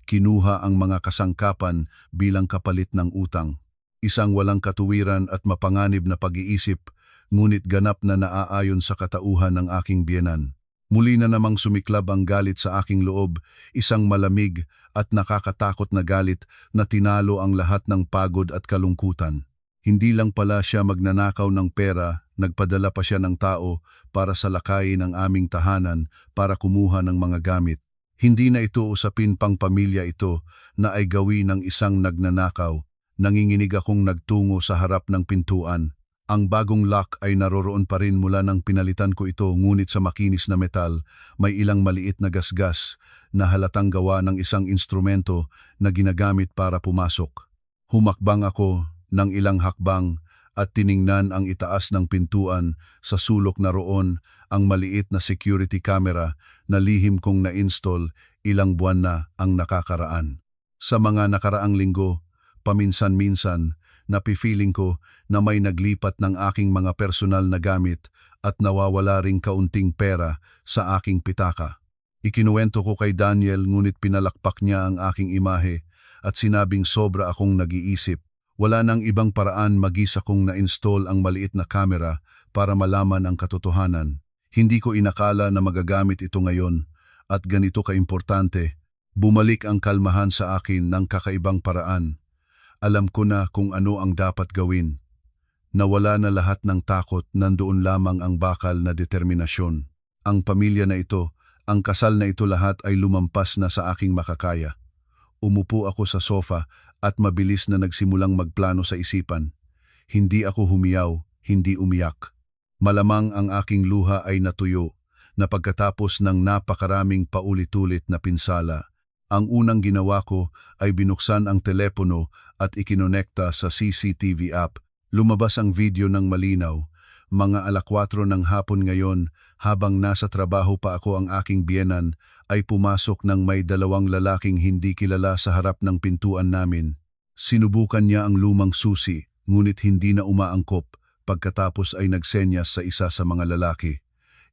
Kinuha ang mga kasangkapan bilang kapalit ng utang. Isang walang katuwiran at mapanganib na pag-iisip, ngunit ganap na naaayon sa katauhan ng aking biyenan. Muli na namang sumiklab ang galit sa aking loob, isang malamig at nakakatakot na galit na tinalo ang lahat ng pagod at kalungkutan. Hindi lang pala siya magnanakaw ng pera, nagpadala pa siya ng tao para salakayin ang aming tahanan para kumuha ng mga gamit. Hindi na ito usapin pang pamilya ito na ay gawin ng isang nagnanakaw. Nanginginig akong nagtungo sa harap ng pintuan. Ang bagong lock ay naroroon pa rin mula nang pinalitan ko ito, ngunit sa makinis na metal may ilang maliit na gasgas na halatang gawa ng isang instrumento na ginagamit para pumasok. Humakbang ako ng ilang hakbang at tiningnan ang itaas ng pintuan. Sa sulok na roon ang maliit na security camera na lihim kong na-install ilang buwan na ang nakakaraan. Sa mga nakaraang linggo, paminsan-minsan, napipiling ko na may naglipat ng aking mga personal na gamit at nawawala ring kaunting pera sa aking pitaka. Ikinuwento ko kay Daniel, ngunit pinalakpak niya ang aking imahe at sinabing sobra akong nag-iisip. Wala nang ibang paraan, mag-isa kong na-install ang maliit na camera para malaman ang katotohanan. Hindi ko inakala na magagamit ito ngayon at ganito kaimportante. Bumalik ang kalmahan sa akin ng kakaibang paraan. Alam ko na kung ano ang dapat gawin. Nawala na lahat ng takot, nandoon lamang ang bakal na determinasyon. Ang pamilya na ito, ang kasal na ito, lahat ay lumampas na sa aking makakaya. Umupo ako sa sofa at mabilis na nagsimulang magplano sa isipan. Hindi ako humiyaw, hindi umiyak. Malamang ang aking luha ay natuyo na pagkatapos ng napakaraming paulit-ulit na pinsala. Ang unang ginawa ko ay binuksan ang telepono at ikinonekta sa CCTV app. Lumabas ang video ng malinaw. Mga 4:00 ng hapon ngayon, habang nasa trabaho pa ako, ang aking biyenan ay pumasok ng may 2 lalaking hindi kilala sa harap ng pintuan namin. Sinubukan niya ang lumang susi, ngunit hindi na umaangkop. Pagkatapos ay nagsenyas sa isa sa mga lalaki.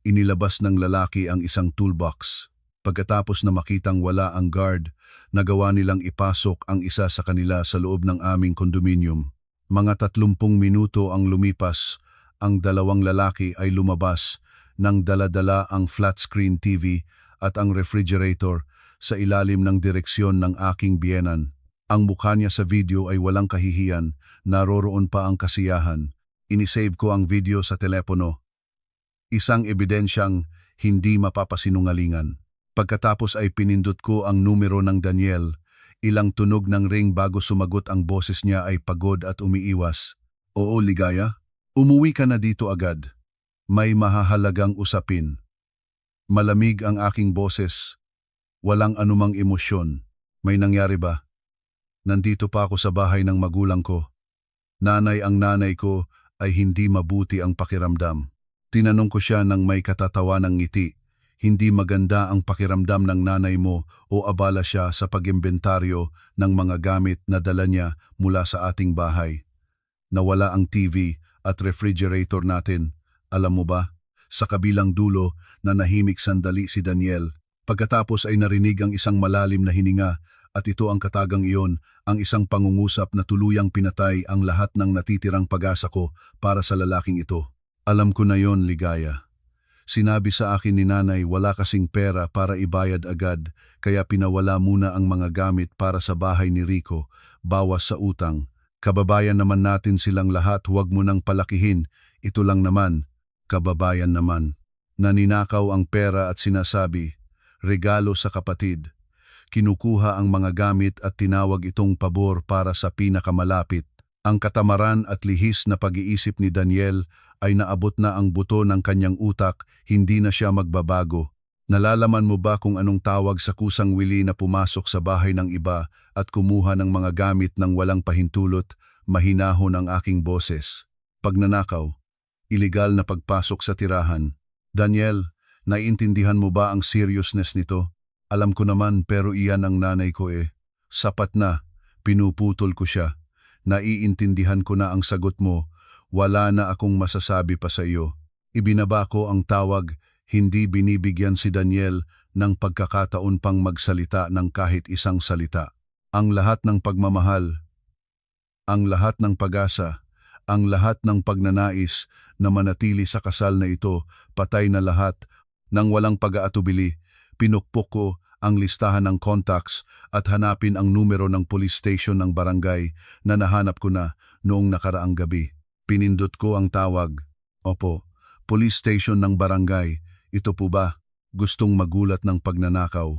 Inilabas ng lalaki ang isang toolbox. Pagkatapos na makitang wala ang guard, nagawa nilang ipasok ang isa sa kanila sa loob ng aming kondominium. Mga 30 minuto ang lumipas, ang 2 lalaki ay lumabas nang dala-dala ang flat screen TV at ang refrigerator sa ilalim ng direksyon ng aking biyenan. Ang mukha niya sa video ay walang kahihiyan, naroroon pa ang kasiyahan. Inisave ko ang video sa telepono. Isang ebidensyang hindi mapapasinungalingan. Pagkatapos ay pinindot ko ang numero ng Daniel. Ilang tunog ng ring bago sumagot ang boses niya ay pagod at umiiwas. Oo, Ligaya? Umuwi ka na dito agad. May mahahalagang usapin. Malamig ang aking boses. Walang anumang emosyon. May nangyari ba? Nandito pa ako sa bahay ng magulang ko. Ang nanay ko ay hindi mabuti ang pakiramdam. Tinanong ko siya ng may katatawanang ngiti. Hindi maganda ang pakiramdam ng nanay mo o abala siya sa pag-imbentaryo ng mga gamit na dala niya mula sa ating bahay. Nawala ang TV at refrigerator natin. Alam mo ba? Sa kabilang dulo, nanahimik sandali si Daniel. Pagkatapos ay narinig ang isang malalim na hininga at ito ang katagang iyon, ang isang pangungusap na tuluyang pinatay ang lahat ng natitirang pag-asa ko para sa lalaking ito. Alam ko na yon, Ligaya. Sinabi sa akin ni nanay wala kasing pera para ibayad agad, kaya pinawala muna ang mga gamit para sa bahay ni Rico, bawas sa utang. Kababayan naman natin silang lahat, huwag mo nang palakihin. Ito lang naman, kababayan naman. Naninakaw ang pera at sinasabi, regalo sa kapatid. Kinukuha ang mga gamit at tinawag itong pabor para sa pinakamalapit. Ang katamaran at lihis na pag-iisip ni Daniel ay naabot na ang buto ng kanyang utak, hindi na siya magbabago. Nalalaman mo ba kung anong tawag sa kusang wili na pumasok sa bahay ng iba at kumuha ng mga gamit ng walang pahintulot? Mahinahon ang aking boses. Pagnanakaw, ilegal na pagpasok sa tirahan. Daniel, naiintindihan mo ba ang seriousness nito? Alam ko naman, pero iyan ang nanay ko eh. Sapat na, pinuputol ko siya. Naiintindihan ko na ang sagot mo, wala na akong masasabi pa sa iyo. Ibinaba ko ang tawag, hindi binibigyan si Daniel ng pagkakataon pang magsalita ng kahit isang salita. Ang lahat ng pagmamahal, ang lahat ng pag-asa, ang lahat ng pagnanais na manatili sa kasal na ito, patay na lahat. Nang walang pag-aatubili, pinukpok ko ang listahan ng contacts at hanapin ang numero ng police station ng barangay na nahanap ko na noong nakaraang gabi. Pinindot ko ang tawag. Opo, police station ng barangay. Ito po ba? Gustong magulat ng pagnanakaw.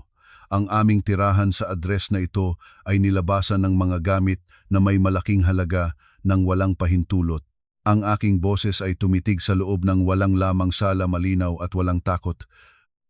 Ang aming tirahan sa address na ito ay nilabasan ng mga gamit na may malaking halaga ng walang pahintulot. Ang aking boses ay tumitig sa loob ng walang lamang sala, malinaw at walang takot.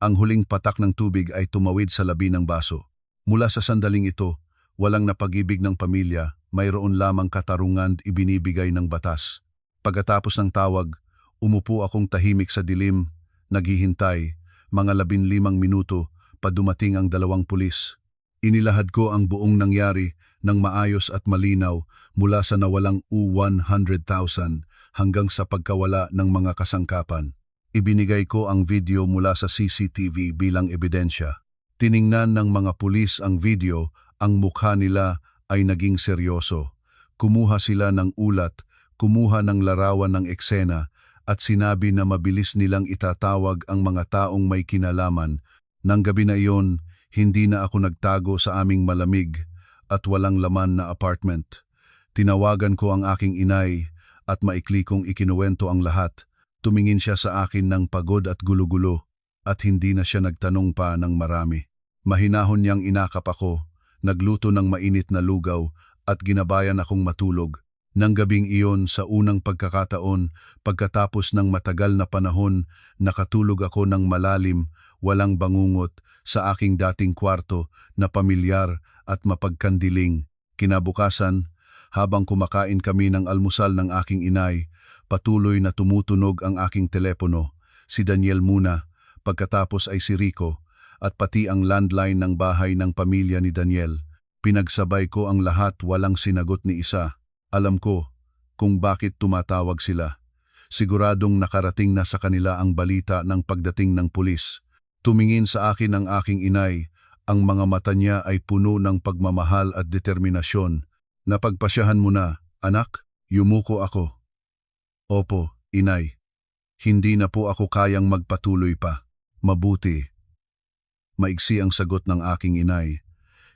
Ang huling patak ng tubig ay tumawid sa labi ng baso. Mula sa sandaling ito, walang napag-ibig ng pamilya, mayroon lamang katarungan ibinibigay ng batas. Pagkatapos ng tawag, umupo akong tahimik sa dilim, naghihintay, mga 15 minuto, pa dumating ang 2 pulis. Inilahad ko ang buong nangyari ng maayos at malinaw mula sa nawalang U100,000 hanggang sa pagkawala ng mga kasangkapan. Ibinigay ko ang video mula sa CCTV bilang ebidensya. Tiningnan ng mga pulis ang video, ang mukha nila ay naging seryoso. Kumuha sila ng ulat, kumuha ng larawan ng eksena at sinabi na mabilis nilang itatawag ang mga taong may kinalaman. Nang gabi na iyon, hindi na ako nagtago sa aming malamig at walang laman na apartment. Tinawagan ko ang aking inay at maikli kong ikinuwento ang lahat. Tumingin siya sa akin ng pagod at gulo-gulo at hindi na siya nagtanong pa ng marami. Mahinahon niyang inakap ako, nagluto ng mainit na lugaw at ginabayan akong matulog. Nang gabing iyon, sa unang pagkakataon, pagkatapos ng matagal na panahon, nakatulog ako ng malalim, walang bangungot, sa aking dating kwarto na pamilyar at mapagkandiling. Kinabukasan, habang kumakain kami ng almusal ng aking inay, patuloy na tumutunog ang aking telepono. Si Daniel muna, pagkatapos ay si Rico, at pati ang landline ng bahay ng pamilya ni Daniel. Pinagsabay ko ang lahat, walang sinagot ni isa. Alam ko kung bakit tumatawag sila. Siguradong nakarating na sa kanila ang balita ng pagdating ng pulis. Tumingin sa akin ang aking inay, ang mga mata niya ay puno ng pagmamahal at determinasyon. Napagpasyahan mo na, anak? Yumuko ako. Opo, inay. Hindi na po ako kayang magpatuloy pa. Mabuti. Maigsi ang sagot ng aking inay.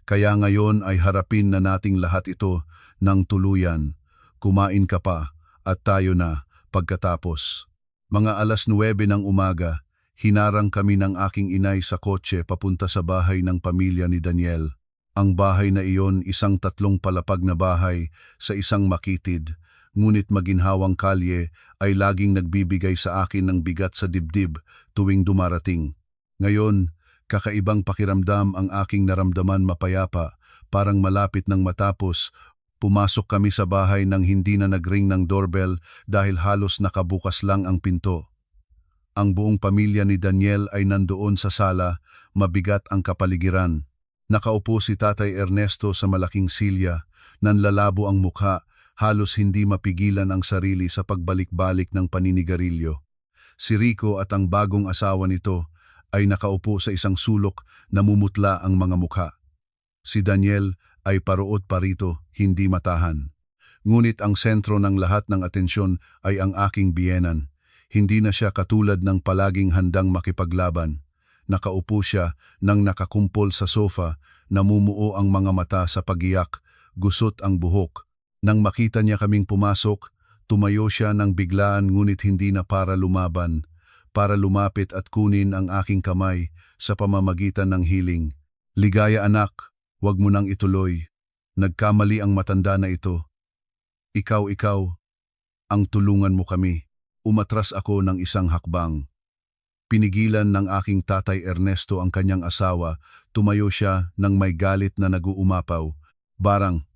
Kaya ngayon ay harapin na nating lahat ito ng tuluyan. Kumain ka pa at tayo na pagkatapos. Mga 9:00 ng umaga, hinarang kami ng aking inay sa kotse papunta sa bahay ng pamilya ni Daniel. Ang bahay na iyon, isang 3 palapag na bahay sa isang makitid, ngunit maginhawang kalye ay laging nagbibigay sa akin ng bigat sa dibdib tuwing dumarating. Ngayon, kakaibang pakiramdam ang aking naramdaman, mapayapa, parang malapit ng matapos. Pumasok kami sa bahay nang hindi na nagring ng doorbell dahil halos nakabukas lang ang pinto. Ang buong pamilya ni Daniel ay nandoon sa sala, mabigat ang kapaligiran. Nakaupo si Tatay Ernesto sa malaking silya, nanlalabo ang mukha, halos hindi mapigilan ang sarili sa pagbalik-balik ng paninigarilyo. Si Rico at ang bagong asawa nito ay nakaupo sa isang sulok, namumutla ang mga mukha. Si Daniel ay paroot parito, hindi matahan. Ngunit ang sentro ng lahat ng atensyon ay ang aking biyenan. Hindi na siya katulad ng palaging handang makipaglaban. Nakaupo siya nang nakakumpol sa sofa, namumuo ang mga mata sa pagiyak, gusot ang buhok. Nang makita niya kaming pumasok, tumayo siya ng biglaan, ngunit hindi na para lumaban, para lumapit at kunin ang aking kamay sa pamamagitan ng hiling. Ligaya anak, wag mo nang ituloy. Nagkamali ang matanda na ito. Ikaw, ang tulungan mo kami. Umatras ako ng isang hakbang. Pinigilan ng aking Tatay Ernesto ang kanyang asawa, tumayo siya nang may galit na naguumapaw. Barang,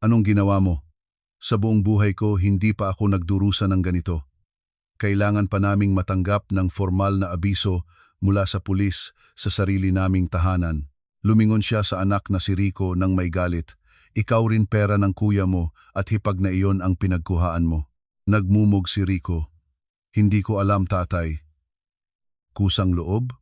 anong ginawa mo? Sa buong buhay ko, hindi pa ako nagdurusa ng ganito. Kailangan pa naming matanggap ng formal na abiso mula sa pulis sa sarili naming tahanan. Lumingon siya sa anak na si Rico nang may galit. Ikaw rin pera ng kuya mo at hipag na iyon ang pinagkuhaan mo. Nagmumog si Rico. Hindi ko alam, tatay. Kusang loob?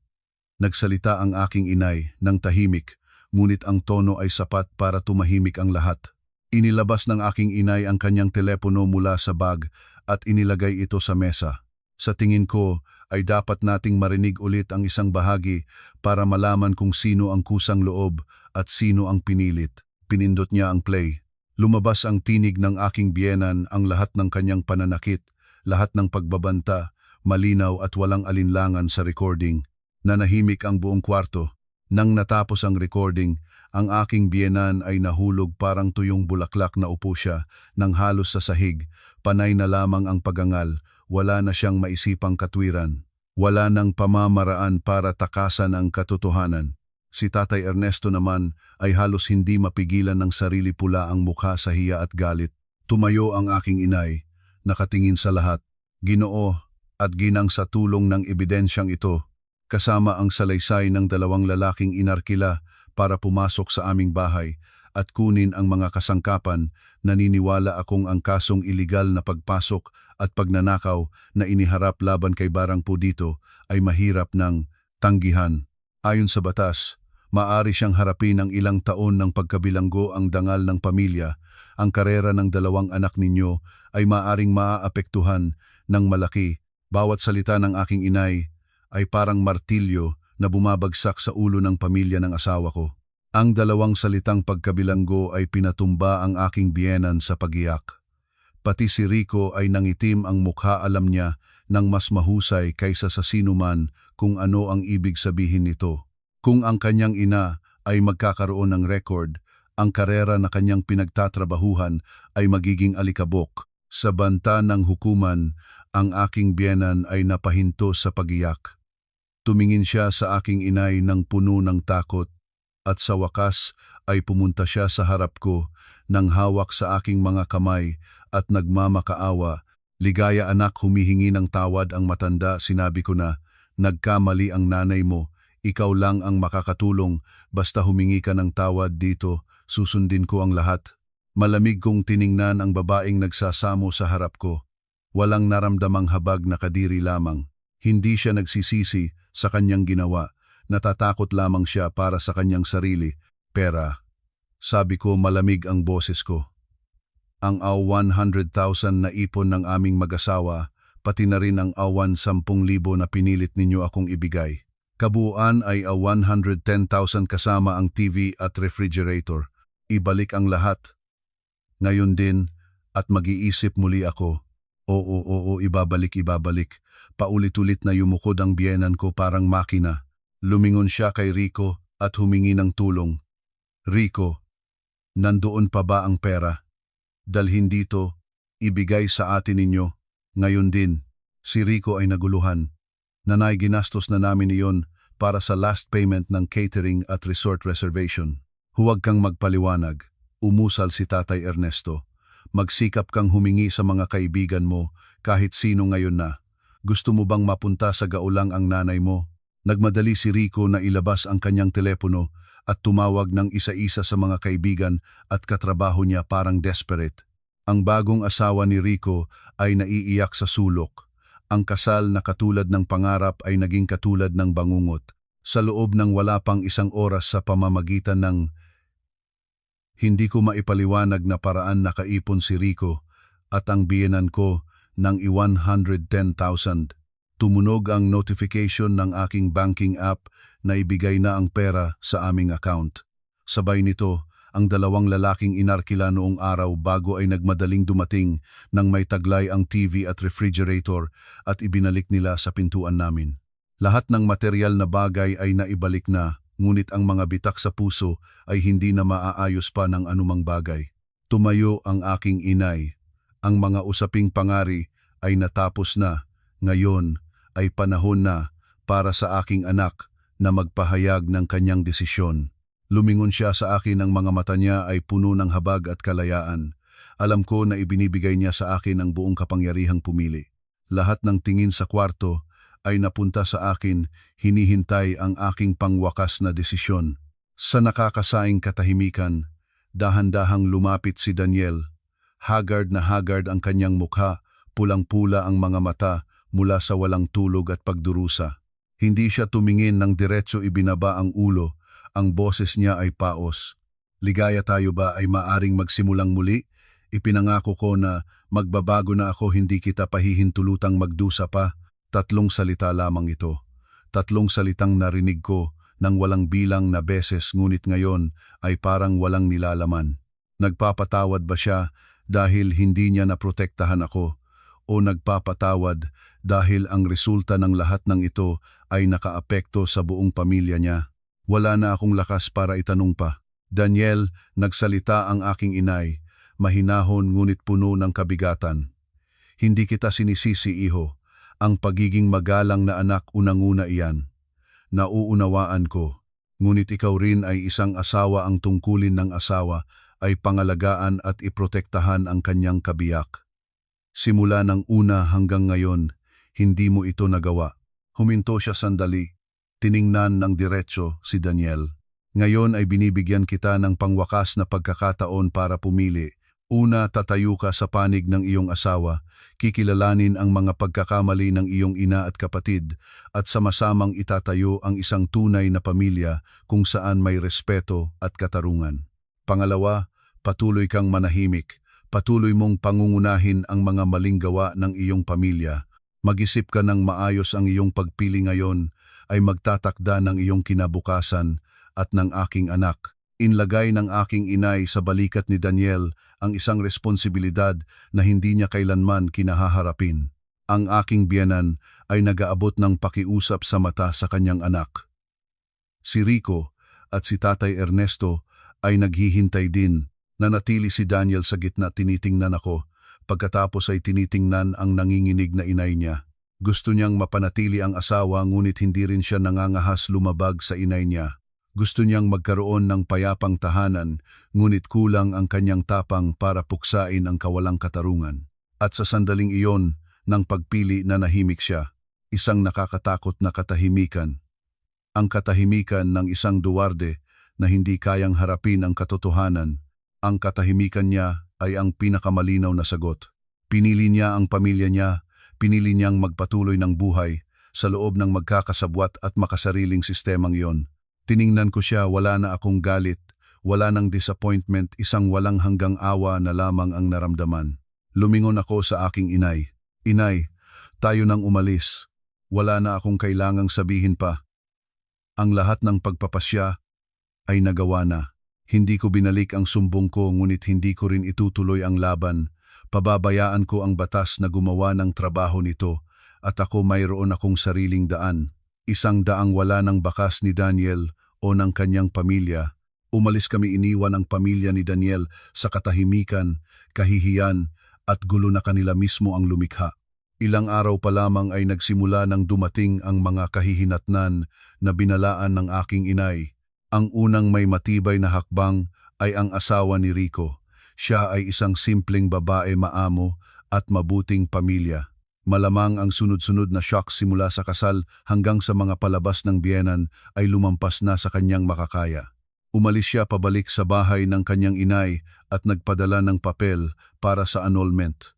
Nagsalita ang aking inay ng tahimik, ngunit ang tono ay sapat para tumahimik ang lahat. Inilabas ng aking inay ang kanyang telepono mula sa bag at inilagay ito sa mesa. Sa tingin ko ay dapat nating marinig ulit ang isang bahagi para malaman kung sino ang kusang loob at sino ang pinilit. Pinindot niya ang play. Lumabas ang tinig ng aking biyenan, ang lahat ng kanyang pananakit, lahat ng pagbabanta, malinaw at walang alinlangan sa recording. Nanahimik ang buong kwarto. Nang natapos ang recording, ang aking biyenan ay nahulog parang tuyong bulaklak na upo siya nang halos sa sahig. Panay na lamang ang pagangal, wala na siyang maisipang katwiran. Wala nang pamamaraan para takasan ang katotohanan. Si Tatay Ernesto naman ay halos hindi mapigilan ng sarili, pula ang mukha sa hiya at galit. Tumayo ang aking inay, nakatingin sa lahat. Ginoo at ginang sa tulong ng ebidensyang ito, kasama ang salaysay ng 2 lalaking inarkila para pumasok sa aming bahay at kunin ang mga kasangkapan, naniniwala akong ang kasong iligal na pagpasok at pagnanakaw na iniharap laban kay Barang po dito ay mahirap ng tanggihan. Ayon sa batas, maaari siyang harapin ng ilang taon ng pagkabilanggo ang dangal ng pamilya. Ang karera ng 2 anak ninyo ay maaring maaapektuhan ng malaki. Bawat salita ng aking inay ay parang martilyo na bumabagsak sa ulo ng pamilya ng asawa ko. Ang 2 salitang pagkabilanggo ay pinatumba ang aking biyenan sa pagiyak. Pati si Rico ay nangitim ang mukha, alam niya ng mas mahusay kaysa sa sinuman kung ano ang ibig sabihin nito. Kung ang kanyang ina ay magkakaroon ng record, ang karera na kanyang pinagtatrabahuhan ay magiging alikabok. Sa banta ng hukuman, ang aking biyenan ay napahinto sa pagiyak. Tumingin siya sa aking inay ng puno ng takot at sa wakas ay pumunta siya sa harap ko nang hawak sa aking mga kamay at nagmamakaawa. Ligaya anak, humihingi ng tawad ang matanda. Sinabi ko na, nagkamali ang nanay mo. Ikaw lang ang makakatulong. Basta humingi ka ng tawad dito, susundin ko ang lahat. Malamig kong tiningnan ang babaeng nagsasamo sa harap ko. Walang naramdamang habag na kadiri lamang. Hindi siya nagsisisi sa kanyang ginawa. Natatakot lamang siya para sa kanyang sarili. Pera. Sabi ko, malamig ang boses ko. Ang 100,000 na ipon ng aming mag-asawa, pati na rin ang 10,000 na pinilit ninyo akong ibigay. Kabuuan ay 110,000 kasama ang TV at refrigerator. Ibalik ang lahat. Ngayon din, at mag-iisip muli ako. Oo, ibabalik. Paulit-ulit na yumukod ang biyenan ko parang makina. Lumingon siya kay Rico at humingi ng tulong. Rico, nandoon pa ba ang pera? Dalhin dito, ibigay sa atin ninyo. Ngayon din, si Rico ay naguluhan. Nanay, ginastos na namin iyon para sa last payment ng catering at resort reservation. Huwag kang magpaliwanag, umusal si Tatay Ernesto. Magsikap kang humingi sa mga kaibigan mo kahit sino ngayon na. Gusto mo bang mapunta sa gaulang ang nanay mo? Nagmadali si Rico na ilabas ang kanyang telepono at tumawag ng isa-isa sa mga kaibigan at katrabaho niya parang desperate. Ang bagong asawa ni Rico ay naiiyak sa sulok. Ang kasal na katulad ng pangarap ay naging katulad ng bangungot. Sa loob ng wala pang isang oras sa pamamagitan ng hindi ko maipaliwanag na paraan nakaipon si Rico at ang biyenan ko ng 110,000. Tumunog ang notification ng aking banking app na ibigay na ang pera sa aming account. Sabay nito, ang dalawang lalaking inarkila noong araw bago ay nagmadaling dumating nang may taglay ang TV at refrigerator at ibinalik nila sa pintuan namin. Lahat ng material na bagay ay naibalik na, ngunit ang mga bitak sa puso ay hindi na maaayos pa ng anumang bagay. Tumayo ang aking inay. Ang mga usaping pangari ay natapos na. Ngayon ay panahon na para sa aking anak na magpahayag ng kanyang desisyon. Lumingon siya sa akin, ang mga mata niya ay puno ng habag at kalayaan. Alam ko na ibinibigay niya sa akin ang buong kapangyarihang pumili. Lahat ng tingin sa kwarto ay napunta sa akin, hinihintay ang aking pangwakas na desisyon. Sa nakakasaing katahimikan, dahan-dahang lumapit si Daniel. Haggard na haggard ang kanyang mukha, pulang-pula ang mga mata mula sa walang tulog at pagdurusa. Hindi siya tumingin ng diretso, ibinaba ang ulo, ang boses niya ay paos. Ligaya tayo ba ay maaring magsimulang muli? Ipinangako ko na magbabago na ako, hindi kita pahihintulutang magdusa pa. 3 salita lamang ito. 3 salitang narinig ko ng walang bilang na beses, ngunit ngayon ay parang walang nilalaman. Nagpapatawad ba siya dahil hindi niya naprotektahan ako? O nagpapatawad dahil ang resulta ng lahat ng ito ay nakaapekto sa buong pamilya niya? Wala na akong lakas para itanong pa. Daniel, nagsalita ang aking inay, mahinahon ngunit puno ng kabigatan. Hindi kita sinisisi, iho. Ang pagiging magalang na anak, unang-una iyan. Nauunawaan ko. Ngunit ikaw rin ay isang asawa, ang tungkulin ng asawa ay pangalagaan at iprotektahan ang kanyang kabiyak. Simula ng una hanggang ngayon, hindi mo ito nagawa. Huminto siya sandali. Tiningnan ng diretso si Daniel. Ngayon ay binibigyan kita ng pangwakas na pagkakataon para pumili. Una, tatayo ka sa panig ng iyong asawa, kikilalanin ang mga pagkakamali ng iyong ina at kapatid, at sama-samang itatayo ang isang tunay na pamilya kung saan may respeto at katarungan. Pangalawa, patuloy kang manahimik. Patuloy mong pangungunahin ang mga maling gawa ng iyong pamilya. Mag-isip ka ng maayos, ang iyong pagpili ngayon ay magtatakda ng iyong kinabukasan at ng aking anak. Inlagay ng aking inay sa balikat ni Daniel ang isang responsibilidad na hindi niya kailanman kinahaharapin. Ang aking biyenan ay nag-aabot ng pakiusap sa mata sa kanyang anak. Si Rico at si Tatay Ernesto ay naghihintay din. Nanatili si Daniel sa gitna, tinitingnan ako. Pagkatapos ay tinitingnan ang nanginginig na inay niya. Gusto niyang mapanatili ang asawa ngunit hindi rin siya nangangahas lumabag sa inay niya. Gusto niyang magkaroon ng payapang tahanan, ngunit kulang ang kanyang tapang para puksain ang kawalang katarungan. At sa sandaling iyon, ng pagpili na nahimik siya, isang nakakatakot na katahimikan. Ang katahimikan ng isang duwarde na hindi kayang harapin ang katotohanan. Ang katahimikan niya ay ang pinakamalinaw na sagot. Pinili niya ang pamilya niya, pinili niyang magpatuloy ng buhay sa loob ng magkakasabwat at makasariling sistemang iyon. Tiningnan ko siya, wala na akong galit, wala nang disappointment, isang walang hanggang awa na lamang ang naramdaman. Lumingon ako sa aking inay. Inay, tayo nang umalis. Wala na akong kailangang sabihin pa. Ang lahat ng pagpapasya ay nagawa na. Hindi ko binalik ang sumbong ko ngunit hindi ko rin itutuloy ang laban. Pababayaan ko ang batas na gumawa ng trabaho nito at ako mayroon akong sariling daan. Isang daang wala ng bakas ni Daniel o ng kanyang pamilya. Umalis kami, iniwan ang pamilya ni Daniel sa katahimikan, kahihiyan at gulo na kanila mismo ang lumikha. Ilang araw pa lamang ay nagsimula nang dumating ang mga kahihinatnan na binalaan ng aking inay. Ang unang may matibay na hakbang ay ang asawa ni Rico. Siya ay isang simpleng babae, maamo at mabuting pamilya. Malamang ang sunod-sunod na shock simula sa kasal hanggang sa mga palabas ng biyenan ay lumampas na sa kanyang makakaya. Umalis siya pabalik sa bahay ng kanyang inay at nagpadala ng papel para sa annulment.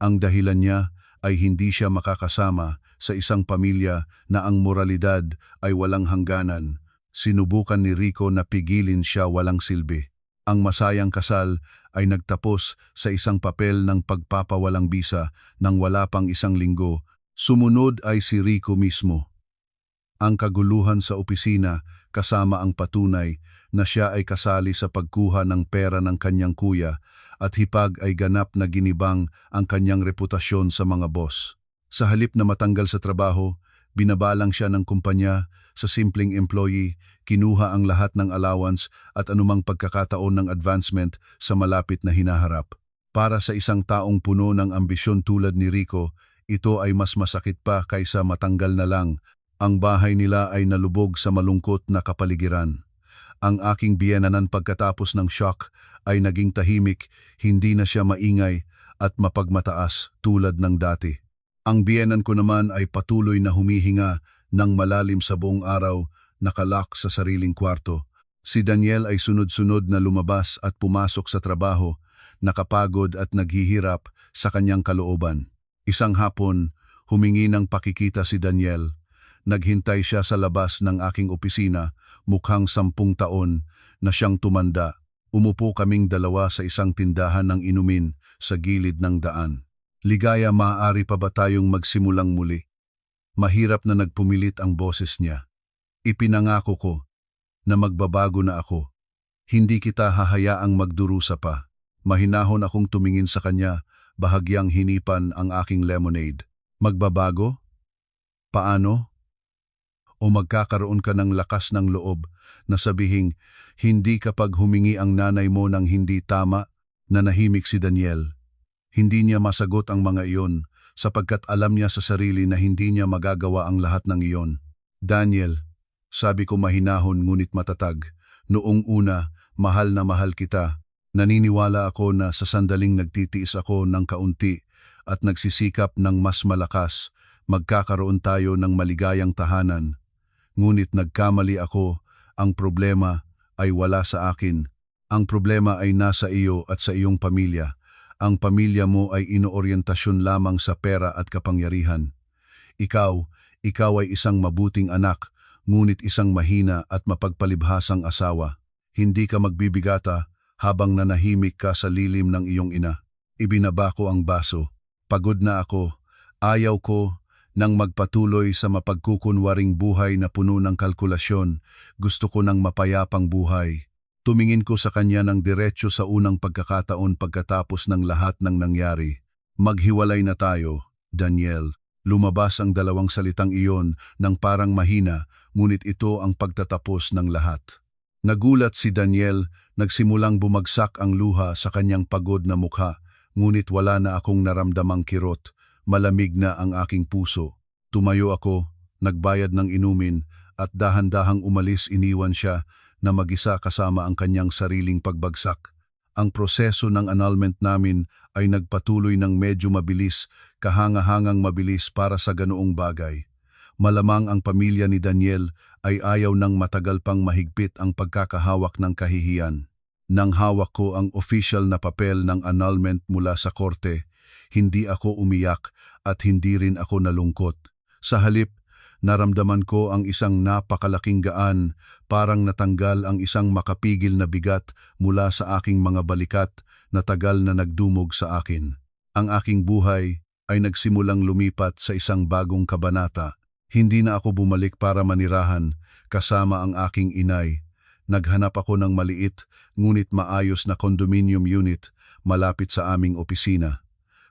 Ang dahilan niya ay hindi siya makakasama sa isang pamilya na ang moralidad ay walang hangganan. Sinubukan ni Rico na pigilin siya, walang silbi. Ang masayang kasal ay nagtapos sa isang papel ng pagpapawalang bisa nang wala pang isang linggo. Sumunod ay si Rico mismo. Ang kaguluhan sa opisina kasama ang patunay na siya ay kasali sa pagkuha ng pera ng kanyang kuya at hipag ay ganap na ginibang ang kanyang reputasyon sa mga boss. Sa halip na matanggal sa trabaho, binabalang siya ng kumpanya sa simpleng employee, kinuha ang lahat ng allowance at anumang pagkakataon ng advancement sa malapit na hinaharap. Para sa isang taong puno ng ambisyon tulad ni Rico, ito ay mas masakit pa kaysa matanggal na lang. Ang bahay nila ay nalubog sa malungkot na kapaligiran. Ang aking biyenanan pagkatapos ng shock ay naging tahimik, hindi na siya maingay at mapagmataas tulad ng dati. Ang biyenan ko naman ay patuloy na humihinga ng malalim sa buong araw, nakalak sa sariling kwarto. Si Daniel ay sunod-sunod na lumabas at pumasok sa trabaho, nakapagod at naghihirap sa kanyang kalooban. Isang hapon, humingi ng pakikita si Daniel. Naghintay siya sa labas ng aking opisina, mukhang 10 taon na siyang tumanda. Umupo kaming dalawa sa isang tindahan ng inumin sa gilid ng daan. Ligaya, maaari pa ba tayong magsimulang muli? Mahirap na nagpumilit ang boses niya. Ipinangako ko na magbabago na ako. Hindi kita hahayaang magdurusa pa. Mahinahon akong tumingin sa kanya, bahagyang hinipan ang aking lemonade. Magbabago? Paano? O magkakaroon ka ng lakas ng loob na sabihing hindi kapag humingi ang nanay mo ng hindi tama? Nanahimik si Daniel. Hindi niya masagot ang mga iyon sapagkat alam niya sa sarili na hindi niya magagawa ang lahat ng iyon. Daniel, sabi ko mahinahon ngunit matatag, noong una, mahal na mahal kita. Naniniwala ako na sa sandaling nagtitiis ako ng kaunti at nagsisikap ng mas malakas, magkakaroon tayo ng maligayang tahanan. Ngunit nagkamali ako, ang problema ay wala sa akin. Ang problema ay nasa iyo at sa iyong pamilya. Ang pamilya mo ay inooryentasyon lamang sa pera at kapangyarihan. Ikaw ay isang mabuting anak, ngunit isang mahina at mapagpalibhasang asawa. Hindi ka magbibigata habang nanahimik ka sa lilim ng iyong ina. Ibinaba ko ang baso. Pagod na ako. Ayaw ko nang magpatuloy sa mapagkukunwaring buhay na puno ng kalkulasyon. Gusto ko ng mapayapang buhay. Tumingin ko sa kanya ng diretso sa unang pagkakataon pagkatapos ng lahat ng nangyari. Maghiwalay na tayo, Daniel. Lumabas ang dalawang salitang iyon ng parang mahina, ngunit ito ang pagtatapos ng lahat. Nagulat si Daniel, nagsimulang bumagsak ang luha sa kanyang pagod na mukha, ngunit wala na akong naramdamang kirot. malamig na ang aking puso. Tumayo ako, nagbayad ng inumin, at dahan-dahang umalis iniwan siya na mag-isa kasama ang kanyang sariling pagbagsak. Ang proseso ng annulment namin ay nagpatuloy ng medyo mabilis, kahanga-hangang mabilis para sa ganoong bagay. Malamang ang pamilya ni Daniel ay ayaw ng matagal pang mahigpit ang pagkakahawak ng kahihiyan. Nang hawak ko ang official na papel ng annulment mula sa korte, hindi ako umiyak at hindi rin ako nalungkot. Sa halip, naramdaman ko ang isang napakalaking gaan, parang natanggal ang isang makapigil na bigat mula sa aking mga balikat na tagal na nagdumog sa akin. Ang aking buhay ay nagsimulang lumipat sa isang bagong kabanata. Hindi na ako bumalik para manirahan kasama ang aking inay. Naghanap ako ng maliit ngunit maayos na condominium unit malapit sa aming opisina.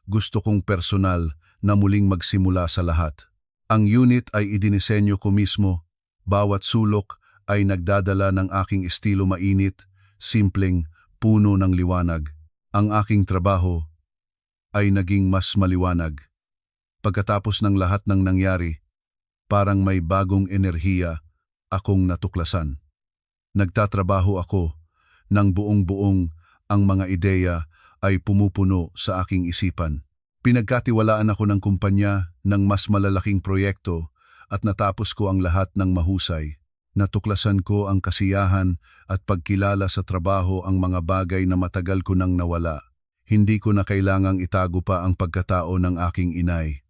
Gusto kong personal na muling magsimula sa lahat. Ang unit ay idinisenyo ko mismo. Bawat sulok ay nagdadala ng aking estilo mainit, simpleng, puno ng liwanag. Ang aking trabaho ay naging mas maliwanag. Pagkatapos ng lahat ng nangyari, parang may bagong enerhiya akong natuklasan. Nagtatrabaho ako ng buong-buong, ang mga ideya ay pumupuno sa aking isipan. Pinagkatiwalaan ako ng kumpanya ng mas malalaking proyekto at natapos ko ang lahat ng mahusay. Natuklasan ko ang kasiyahan at pagkilala sa trabaho, ang mga bagay na matagal ko nang nawala. Hindi ko na kailangang itago pa ang pagkatao ng aking inay.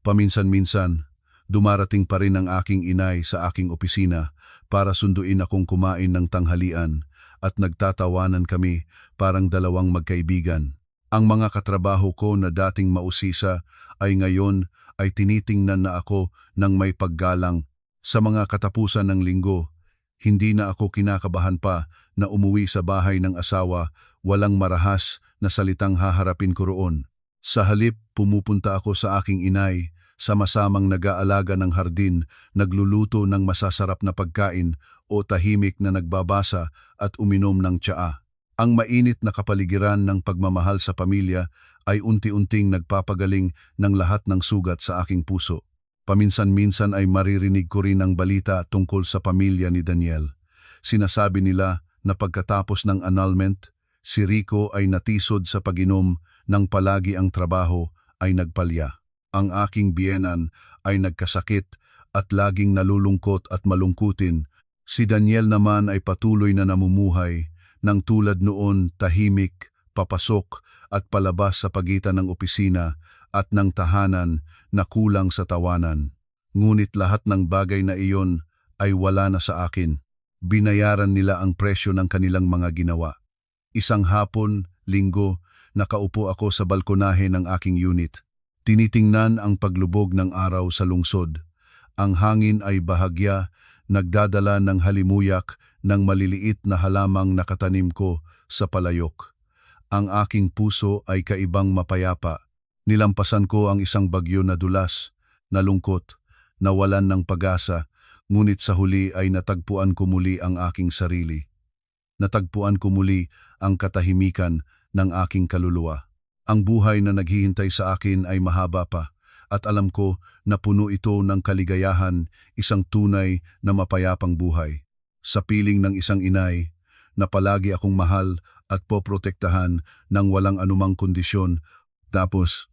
Paminsan-minsan, dumarating pa rin ang aking inay sa aking opisina para sunduin akong kumain ng tanghalian at nagtatawanan kami parang dalawang magkaibigan. Ang mga katrabaho ko na dating mausisa ay ngayon ay tinitingnan na ako ng may paggalang. Sa mga katapusan ng linggo, hindi na ako kinakabahan pa na umuwi sa bahay ng asawa, walang marahas na salitang haharapin ko roon. Sa halip, pumupunta ako sa aking inay, sama-samang nag-aalaga ng hardin, nagluluto ng masasarap na pagkain o tahimik na nagbabasa at uminom ng tsaa. Ang mainit na kapaligiran ng pagmamahal sa pamilya ay unti-unting nagpapagaling ng lahat ng sugat sa aking puso. Paminsan-minsan ay maririnig ko rin ang balita tungkol sa pamilya ni Daniel. Sinasabi nila na pagkatapos ng annulment, si Rico ay natisod sa pag-inom nang palagi ang trabaho ay nagpalya. Ang aking biyenan ay nagkasakit at laging nalulungkot at malungkutin. Si Daniel naman ay patuloy na namumuhay nang tulad noon, tahimik, papasok at palabas sa pagitan ng opisina at ng tahanan na kulang sa tawanan. Ngunit lahat ng bagay na iyon ay wala na sa akin. Binayaran nila ang presyo ng kanilang mga ginawa. Isang hapon, linggo, nakaupo ako sa balkonahe ng aking unit. Tinitingnan ang paglubog ng araw sa lungsod. Ang hangin ay bahagya, nagdadala ng halimuyak ng maliliit na halamang nakatanim ko sa palayok. Ang aking puso ay kaibang mapayapa. Nilampasan ko ang isang bagyo na dulas, nalungkot, nawalan ng pag-asa, ngunit sa huli ay natagpuan ko muli ang aking sarili. Natagpuan ko muli ang katahimikan ng aking kaluluwa. Ang buhay na naghihintay sa akin ay mahaba pa, at alam ko na puno ito ng kaligayahan, isang tunay na mapayapang buhay. Sa piling ng isang inay, na palagi akong mahal at poprotektahan ng walang anumang kondisyon. Tapos,